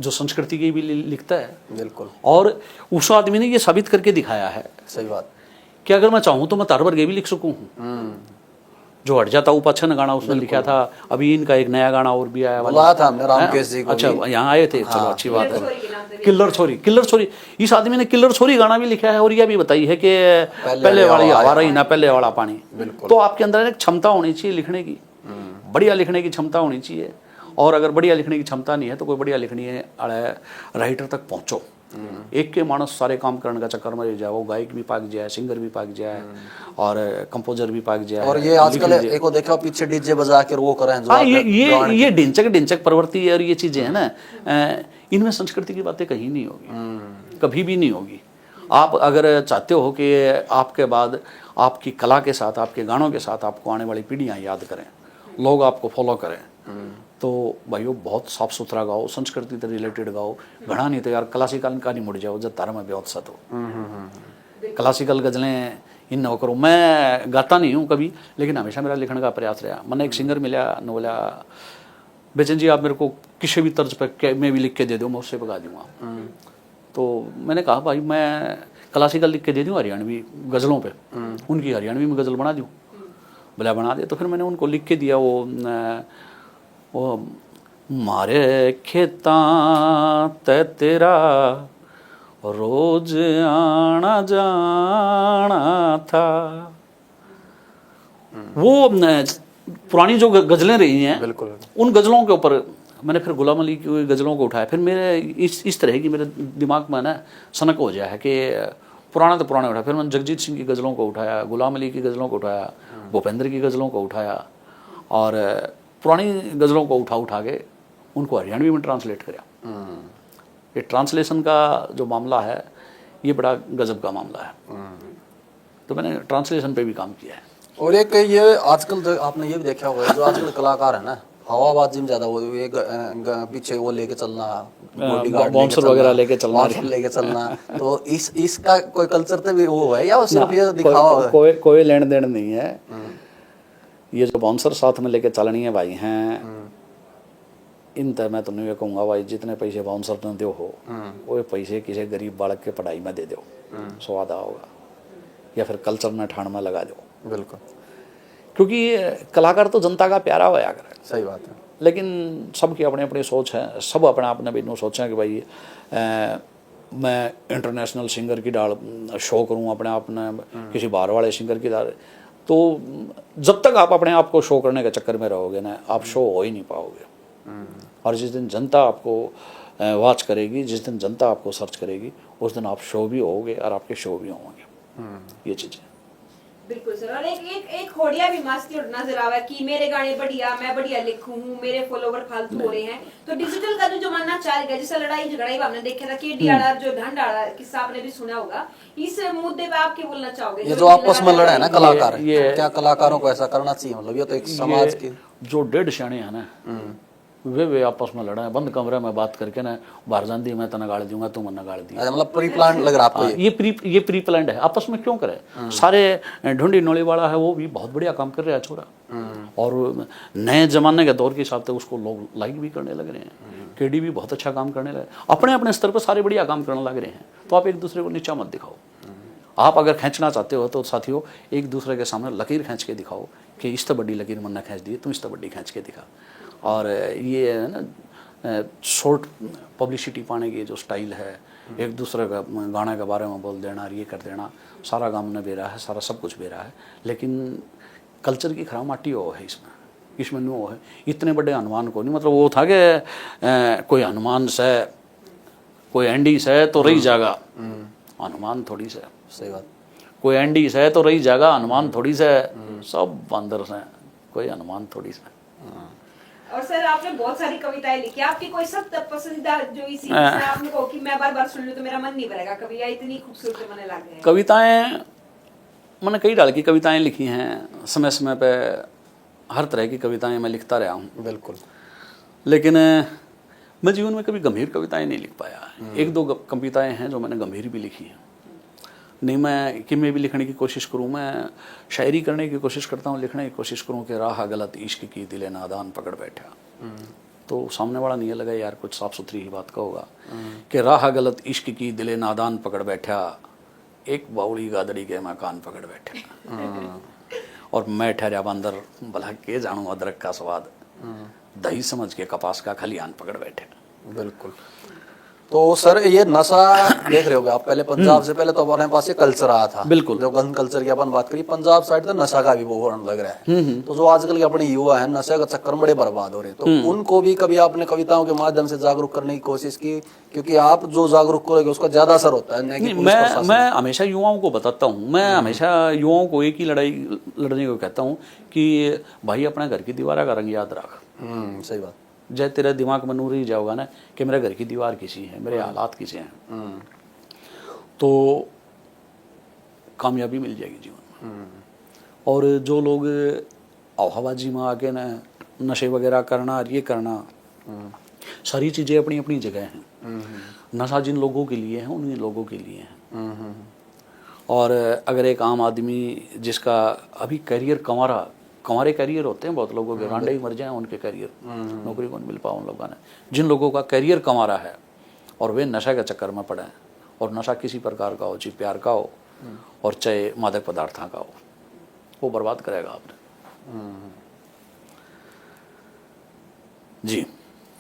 जो संस्कृति की भी लिखता है। बिल्कुल। और उस आदमी ने ये साबित करके दिखाया है, सही बात, कि अगर मैं चाहूँ तो मैं तार वर्गे भी लिख सकूँ हूँ। जो हट जाता उपाच्छन गाना उसने लिखा था, अभी इनका एक नया गाना और भी आया बुलाया था हमने रामकेश जी को। अच्छा यहाँ आए थे, चलो अच्छी बात है। किल्लर छोरी, इस आदमी ने किल्लर छोरी गाना भी लिखा है, और यह भी बताई है कि पहले वाली हवा रही ना पहले वाला पानी। तो आपके अंदर एक क्षमता होनी चाहिए लिखने की, बढ़िया लिखने की क्षमता होनी चाहिए। और अगर बढ़िया लिखने की क्षमता नहीं है तो कोई बढ़िया लिखनी है राइटर तक पहुंचो। एक के मानस सारे काम करने का चक्कर में रह जाए, वो गायक भी पाक जाए, सिंगर भी पाक जाए, और कंपोजर भी पाक जाए। और ये आजकल एक देखा पीछे डीजे बजा के वो करें, हाँ, ये ढिंचक प्रवृत्ति है, और ये चीजें है ना, इनमें संस्कृति की बातें कहीं नहीं होगी, कभी भी नहीं होगी। आप अगर चाहते हो कि आपके बाद आपकी कला के साथ, आपके गानों के साथ आपको आने वाली पीढ़ियां याद करें, लोग आपको फॉलो करें, तो भाइयों बहुत साफ सुथरा गाओ, संस्कृति से रिलेटेड गाओ। घना नहीं तो यार क्लासिकल का नहीं मुड़ जाओ जब तारा में बहुत सत हो। क्लासिकल गजलें इन न करो। मैं गाता नहीं हूँ कभी, लेकिन हमेशा मेरा लिखने का प्रयास रहा। मैंने एक सिंगर मिला, न बोला बेचन जी आप मेरे को किसी भी तर्ज पर मैं भी लिख के दे दो, मैं उससे भगा दूंगा। तो मैंने कहा भाई मैं क्लासिकल लिख के दे दूँ हरियाणवी गज़लों पे, उनकी हरियाणवी में गज़ल बना दूँ। बोला बना दे। तो फिर मैंने उनको लिख के दिया वो मारे खेतां ते तेरा रोज आना जाना था। वो पुरानी जो गज़लें रही हैं, बिल्कुल, उन गज़लों के ऊपर मैंने फिर गुलाम अली की गज़लों को उठाया। फिर मेरे इस तरह की मेरे दिमाग में ना सनक हो जाए है कि पुराना तो पुराने उठाया। फिर मैंने जगजीत सिंह की गज़लों को उठाया, गुलाम अली की गज़लों को उठाया, भूपेंद्र की गज़लों को उठाया, और पुरानी गज़लों को उठा के उनको हरियाणवी में ट्रांसलेट कराया। ये ट्रांसलेशन का जो मामला है ये बड़ा गजब का मामला है। तो मैंने ट्रांसलेशन पे भी काम किया है। और एक ये आजकल जो आपने ये भी देखा होगा, जो आजकल कलाकार है ना, हवाबाजी में ज्यादा, वो ये पीछे वो लेके चलना, बॉडीगार्ड बाउंसर वगैरह लेके चलना, बाउंसर लेके चलना। तो इसका कोई कल्चर तो भी वो है या वो सिर्फ ये दिखावा है? कोई लेन देन नहीं है। ये जो बाउंसर साथ में लेके चलनी है भाई हैं, इन तरह मैं तुम्हें ये कहूँगा भाई, जितने पैसे बाउंसर ने दो हो वो पैसे किसी गरीब बालक के पढ़ाई में दे दो, स्वाद होगा, या फिर कल्चर में ठाण में लगा दो। बिल्कुल, क्योंकि कलाकार तो जनता का प्यारा होया करे। सही बात है। लेकिन सबकी अपनी अपनी सोच है, सब अपने अपने भी नो सोचें कि भाई मैं इंटरनेशनल सिंगर की डाल शो करूं अपने आप में, किसी बाहर वाले सिंगर की डाल। तो जब तक आप अपने आप को शो करने के चक्कर में रहोगे ना, आप शो हो ही नहीं पाओगे। और जिस दिन जनता आपको वॉच करेगी, जिस दिन जनता आपको सर्च करेगी, उस दिन आप शो भी होगे और आपके शो भी होंगे। ये चीज़ें बिल्कुल सर। और एक होड़िया भी मस्त नजर आवा कि मेरे गाने बढ़िया, मैं बढ़िया लिखूं हूँ, मेरे फॉलोवर फालतू हो रहे हैं। तो डिजिटल का जो जमाना चल गया, जैसे लड़ाई झगड़ा ही हमने देखा था, केडी आड़ा जो ढंड आड़ा किस्सा आपने भी सुना होगा, इस मुद्दे पे आप क्या बोलना चाहोगे? ये जो आपस में लड़े है ना कलाकार, क्या कलाकारों को ऐसा करना चाहिए? मतलब ये तो एक समाज की जो डेढ़ सियाणे हैं ना, वे आपस में लड़ा है, बंद कमरे में बात करके ना, बाहर जान दी मैं तना गाड़ दूंगा, तू मन्ना गाड़ दी। मतलब प्री प्लान लग रहा आपको? ये प्री प्लान्ड है। आपस में क्यों करे? सारे ढूंढी नोली वाला है, वो भी बहुत बढ़िया काम कर रहा है छोरा, और नए जमाने के दौर के हिसाब से उसको लोग लाइक भी करने लग रहे हैं। केडी भी बहुत अच्छा काम करने लगे, अपने अपने स्तर पर सारे बढ़िया काम करने लग रहे हैं। तो आप एक दूसरे को नीचा मत दिखाओ। आप अगर खींचना चाहते हो तो साथियों, एक दूसरे के सामने लकीर खींच के दिखाओ कि इस तो बड़ी लकीर मन्ना खींच दी, तू इस तो बड़ी खींच के दिखा। और ये है ना शॉर्ट पब्लिसिटी पाने की जो स्टाइल है, एक दूसरे का गाने के बारे में बोल देना, ये कर देना, सारा गाँव ने बेरा है, सारा सब कुछ बेरा है, लेकिन कल्चर की खराब माटी हो है इसमें नो है। इतने बड़े हनुमान को नहीं, मतलब वो था कि कोई हनुमान से कोई एंडी से तो रही जागा, हनुमान थोड़ी से। सही बात। कोई एंडी से तो रही जागा, हनुमान थोड़ी से। सब बंदर से, कोई हनुमान थोड़ी से। और सर आपने बहुत सारी कविताएं लिखी, आपकी कोई सब पसंदीदा जो इसी आपने कहो कि मैं बार बार सुन लूं तो मेरा मन नहीं भरेगा, कविता इतनी खूबसूरत मन लगे? कविताएं मैंने कई डाल की कविताएं लिखी हैं, समय समय पे हर तरह की कविताएं मैं लिखता रहा हूँ। बिल्कुल। लेकिन मैं जीवन में कभी गंभीर कविताएं नहीं लिख पाया। एक दो कविताएं हैं जो मैंने गंभीर भी लिखी हैं। नहीं मैं कि मैं भी लिखने की कोशिश करूं, मैं शायरी करने की कोशिश करता हूं, लिखने की कोशिश करूं कि राह गलत इश्क की दिले नादान पकड़ बैठा। तो सामने वाला नहीं लगा यार कुछ साफ सुथरी ही बात का होगा कि राह गलत इश्क की दिले नादान पकड़ बैठा, एक बाउली गादड़ी के मकान पकड़ बैठा। और मैं ठहरा बंदर भला के जानू अदरक का स्वाद, दही समझ के कपास का खलियान पकड़ बैठे। बिल्कुल। तो सर ये नशा देख रहे होगे आप, पहले पंजाब से पहले तो हमारे पास ये कल्चर आया था। बिल्कुल। जो गन कल्चर की अपन बात करी, पंजाब साइड तो नशा का भी वो लग रहा है। तो जो आजकल के अपने युवा है नशे का चक्कर में बड़े बर्बाद हो रहे हैं, तो उनको भी कभी आपने कविताओं के माध्यम से जागरूक करने की कोशिश की? क्योंकि आप जो जागरूक करोगे उसका ज्यादा असर होता है। नहीं, मैं हमेशा युवाओं को बताता हूँ, मैं हमेशा युवाओं को एक ही लड़ाई लड़ने को कहता हूँ कि भाई अपने घर की दीवार का रंग याद रख। सही बात। जय तेरे दिमाग में नूर ही जाओगा ना कि मेरे घर की दीवार किसी है, मेरे हालात किसी हैं, तो कामयाबी मिल जाएगी जीवन में। और जो लोग हवाबाजी में आके ना नशे वगैरह करना और ये करना, सारी चीज़ें अपनी अपनी जगह हैं। नशा जिन लोगों के लिए है उन्हीं लोगों के लिए है। और अगर एक आम आदमी जिसका अभी करियर कंवारे करियर होते हैं बहुत लोगों के, रांडे ही मर जाए उनके करियर, नौकरी को नहीं मिल पाओ उन लोगों ने। जिन लोगों का करियर कंवारा है और वे नशा के चक्कर में पड़े हैं, और नशा किसी प्रकार का हो, चाहे प्यार का हो और चाहे मादक पदार्थों का हो, वो बर्बाद करेगा आपने। जी।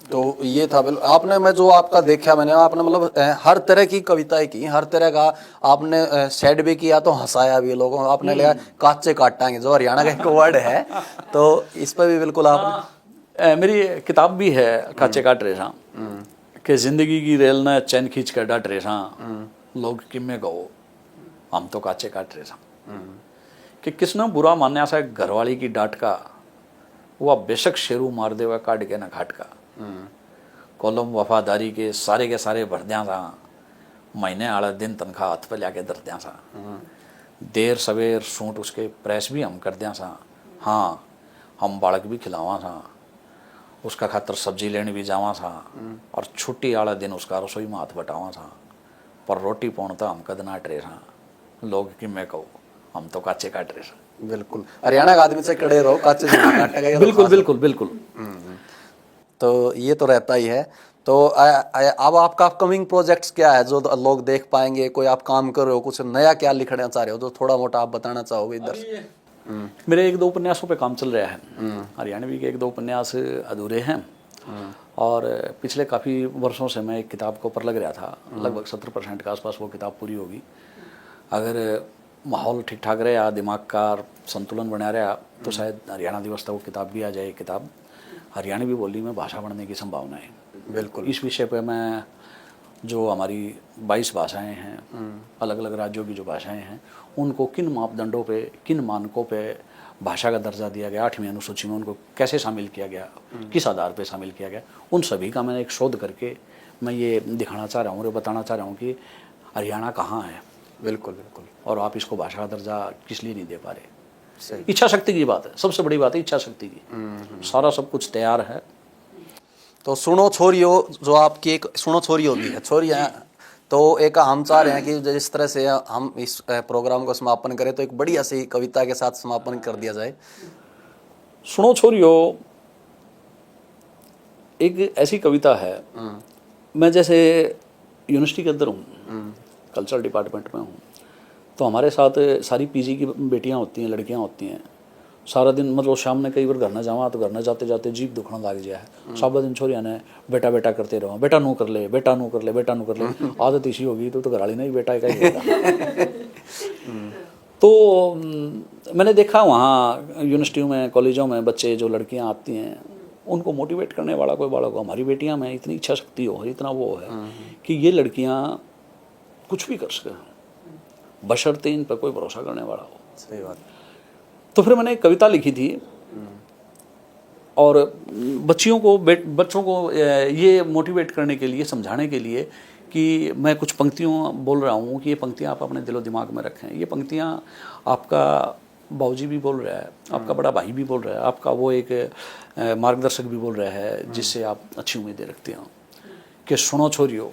तो ये था आपने, मैं जो आपका देखा मैंने, आपने मतलब हर तरह की कविताएं की, हर तरह का आपने सैड भी किया तो हंसाया भी लोगों को। आपने लिया काचे काटांगे जो हरियाणा का एक वर्ड है, तो इस पर भी बिल्कुल आपने। मेरी किताब भी है काचे काट रेसा, कि जिंदगी की रेल ने चैन खींच कर डाट रेसा, लोग किम्मे कहो हम तो काचे काट रेसा। कि किसने बुरा मान्या सा घरवाली की डांट का, वह बेशक शेरू मार दे वह काट के ना घाट का। कॉलम वफादारी के सारे भर दिया था, महीने आला दिन तनख्वाह हाथ पे लिया धर दिया था, देर सवेर सूट उसके प्रेस भी हम कर दिया था, हाँ हम बालक भी खिलावा था, उसका खातर सब्जी लेने भी जावा था, और छुट्टी आला दिन उसका रसोई में हाथ बटावा था, पर रोटी पौन तो हम कद ना टरे था, लोग कि मैं कहूँ हम तो काचे काट रहे थे। बिल्कुल, हरियाणा का आदमी से कड़े रहो, काचे से नहीं काटेगा, ये तो बिल्कुल खास बिल्कुल बिल्कुल। तो ये तो रहता ही है। तो अब आपका अपकमिंग प्रोजेक्ट्स क्या है जो लोग देख पाएंगे? कोई आप काम कर रहे हो, कुछ नया क्या लिखना चाह रहे हो, जो थोड़ा मोटा आप बताना चाहोगे इधर से? मेरे 1-2 उपन्यासों पे काम चल रहा है, हरियाणवी के 1-2 उपन्यास अधूरे हैं, और पिछले काफ़ी वर्षों से मैं एक किताब के ऊपर लग रहा था, लगभग 70% के आसपास वो किताब पूरी होगी। अगर माहौल ठीक ठाक रहा, दिमाग का संतुलन बना रहा, तो शायद हरियाणा दिवस तक वो किताब भी आ जाए। किताब हरियाणवी बोली में भाषा बनने की संभावना है। बिल्कुल। इस विषय पे मैं, जो हमारी 22 भाषाएं हैं, अलग अलग राज्यों की जो भाषाएं हैं, उनको किन मापदंडों पे, किन मानकों पे भाषा का दर्जा दिया गया, 8वीं अनुसूची में उनको कैसे शामिल किया गया, किस आधार पे शामिल किया गया, उन सभी का मैंने एक शोध करके मैं ये दिखाना चाह रहा हूँ और बताना चाह रहा हूँ कि हरियाणा कहाँ है। बिल्कुल बिल्कुल। और आप इसको भाषा का दर्जा किस लिए नहीं दे पा रहे। सही। इच्छा शक्ति की बात है, सबसे बड़ी बात है इच्छा शक्ति की। सारा सब कुछ तैयार है। तो सुनो छोरियो, जो आपकी एक सुनो छोरियो भी है, छोरियाँ, तो एक हम चाह रहे हैं कि जिस तरह से हम इस प्रोग्राम को समापन करें, तो एक बढ़िया सी कविता के साथ समापन कर दिया जाए। सुनो छोरियो एक ऐसी कविता है, मैं जैसे यूनिवर्सिटी के अंदर हूँ, कल्चरल डिपार्टमेंट में हूँ, तो हमारे साथ सारी पीजी की बेटियाँ होती हैं, लड़कियाँ होती हैं। सारा दिन मतलब शाम ने कई बार घर न जावा तो घर न जाते जाते जीप दुखना लग जाए। सारा दिन छोरिया ने बेटा बेटा करते रहो, बेटा नू कर ले, बेटा नू कर ले, बेटा नू कर ले। आदत इसी होगी तो घरवाली नहीं बेटा का ही होगा। तो मैंने देखा वहाँ यूनिवर्सिटियों में, कॉलेजों में बच्चे जो लड़कियाँ आती हैं, उनको मोटिवेट करने वाला कोई बालक हो। हमारी बेटियाँ में इतनी इच्छा शक्ति हो, इतना वो है कि ये लड़कियाँ कुछ भी कर सकें, बशर्ते इन पर कोई भरोसा करने वाला हो। सही बात। तो फिर मैंने एक कविता लिखी थी, और बच्चों को ये मोटिवेट करने के लिए, समझाने के लिए कि मैं कुछ पंक्तियों बोल रहा हूँ कि ये पंक्तियाँ आप अपने दिलो दिमाग में रखें। ये पंक्तियाँ आपका बाबूजी भी बोल रहा है, आपका बड़ा भाई भी बोल रहा है, आपका वो एक मार्गदर्शक भी बोल रहा है, जिससे आप अच्छी उम्मीदें रखते हो। कि सुनो छोरियो,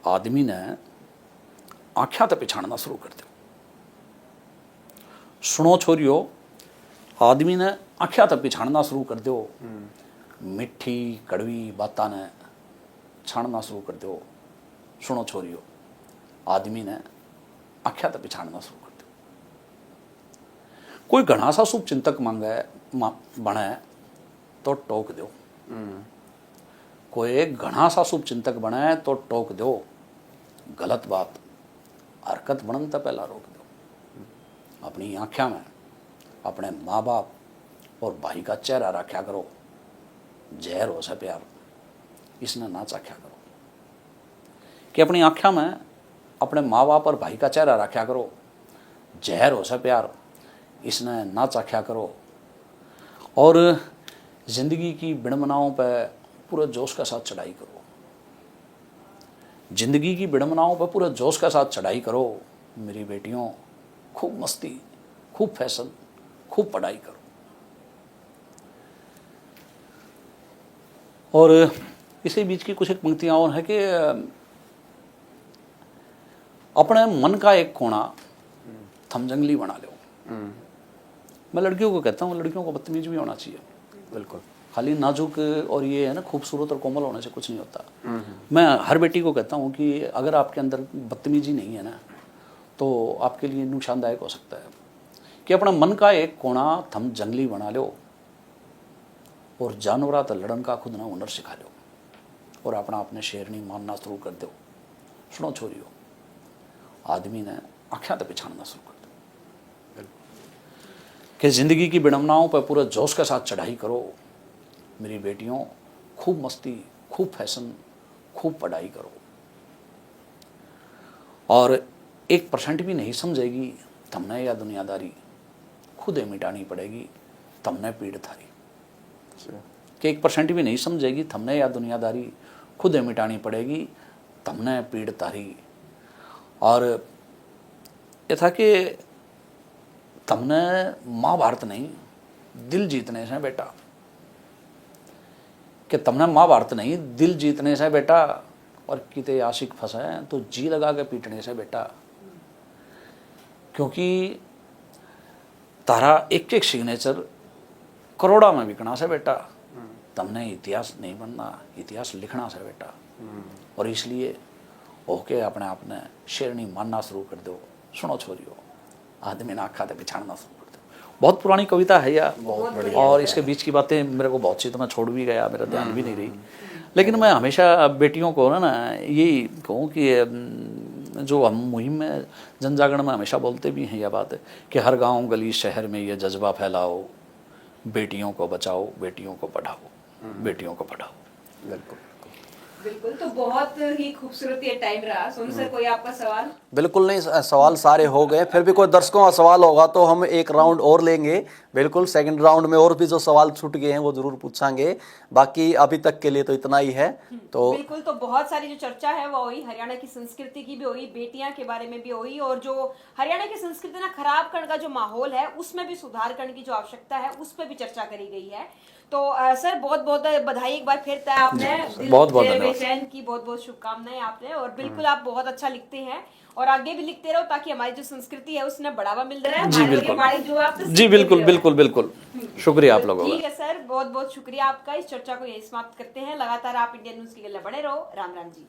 आदमी ने आँखें तो पिछाड़ना शुरू कर दो। सुनो छोरियो, आदमी ने आँखें तो पिछाड़ना शुरू कर दो, मिठी कड़वी बातां ने छाड़ना शुरू कर दो। सुनो छोरियो, आदमी ने आँखें तो पिछाड़ना शुरू कर दो। कोई घना सा शुभ चिंतक बने तो टोक दो। कोई घना सा शुभ चिंतक बने तो टोक दो। गलत बात हरकत बनन तो पहला रोक दो। अपनी आँखें में अपने माँ बाप और भाई का चेहरा रखा करो। जहर हो से प्यार इसने ना चाख्या करो। कि अपनी आँखें में अपने माँ बाप और भाई का चेहरा रखा करो। जहर हो से प्यार इसने ना चाख्या करो। और जिंदगी की विडंबनाओं पर पूरे जोश के साथ चढ़ाई करो। जिंदगी की विडंबनाओं पर पूरे जोश के साथ चढ़ाई करो। मेरी बेटियों, खूब मस्ती, खूब फैशन, खूब पढ़ाई करो। और इसी बीच की कुछ एक पंक्तियां और है कि अपने मन का एक कोना थम जंगली बना लो। मैं लड़कियों को कहता हूँ, लड़कियों को बदतमीज भी होना चाहिए। बिल्कुल। खाली नाजुक और ये है ना खूबसूरत और कोमल होने से कुछ नहीं होता। मैं हर बेटी को कहता हूँ कि अगर आपके अंदर बदतमीजी नहीं है ना, तो आपके लिए नुकसानदायक हो सकता है। कि अपना मन का एक कोना थम जंगली बना लो और जानवरा तो लड़न का खुद ना हुनर सिखा लो और अपना अपने शेर नहीं मानना शुरू कर दो। सुनो छोरियो, आदमी ने आँखें तो पिछाड़ना शुरू कर दो। कि जिंदगी की विडंबनाओं पर पूरा जोश के साथ चढ़ाई करो। मेरी बेटियों, खूब मस्ती, खूब फैशन, खूब पढ़ाई करो। और 1% भी नहीं समझेगी तमने या दुनियादारी, खुद ही मिटानी पड़ेगी तमने पीड़ थारी। कि 1% भी नहीं समझेगी थमने या दुनियादारी खुद मिटानी पड़ेगी तमने पीड़ तारी। और ये था कि तमने महाभारत नहीं दिल जीतने से बेटा, कि तमने महाभारत नहीं दिल जीतने से बेटा, और किते आशिक फंसे तो जी लगा के पीटने से बेटा। क्योंकि तारा एक एक सिग्नेचर करोड़ा में बिकना से बेटा, तमने इतिहास नहीं बनना, इतिहास लिखना से बेटा। और इसलिए ओके अपने आप ने शेरनी मानना शुरू कर दो। सुनो छोरियो, आदमी ना आखा बिछाड़ना शुरू कर दो। बहुत पुरानी कविता है यार, बहुत बढ़िया। और इसके बीच की बातें मेरे को बहुत सी तो मैं छोड़ भी गया, मेरा ध्यान भी नहीं रही। लेकिन मैं हमेशा बेटियों को ना यही कहूँ कि जो हम मुहिम में जन जागरण में हमेशा बोलते भी हैं यह बात कि हर गांव गली शहर में ये जज्बा फैलाओ, बेटियों को बचाओ, बेटियों को पढ़ाओ, बेटियों को पढ़ाओ। बिल्कुल बिल्कुल। तो बहुत ही खूबसूरत ये टाइम रहा। सोनू सर, कोई आपका सवाल? बिल्कुल नहीं, सवाल सारे हो गए। फिर भी कोई दर्शकों का सवाल होगा तो हम एक राउंड और लेंगे। बिल्कुल, सेकंड राउंड में और भी जो सवाल छूट गए हैं वो जरूर पूछांगे। बाकी अभी तक के लिए तो इतना ही है। तो बिल्कुल, तो बहुत सारी जो चर्चा है वो हुई, हरियाणा की संस्कृति की भी हुई, बेटियां के बारे में भी हुई, और जो हरियाणा की संस्कृति ना खराब करने का जो माहौल है उसमें भी सुधार करने की जो आवश्यकता है उस पर भी चर्चा करी गई है। तो सर बहुत बहुत बधाई एक बार फिर आपने, बहुत बहुत धन्यवाद की बहुत बहुत शुभकामनाएं आपने। और बिल्कुल आप बहुत अच्छा लिखते हैं और आगे भी लिखते रहो ताकि हमारी जो संस्कृति है उसने बढ़ावा मिल रहा है। जी बिल्कुल, जो आप जी बिल्कुल बिल्कुल बिल्कुल, शुक्रिया आप लोगों का। ठीक है सर, बहुत बहुत शुक्रिया आपका। इस चर्चा को यही समाप्त करते हैं। लगातार आप इंडियन न्यूज के लिए बने रहो। राम राम जी।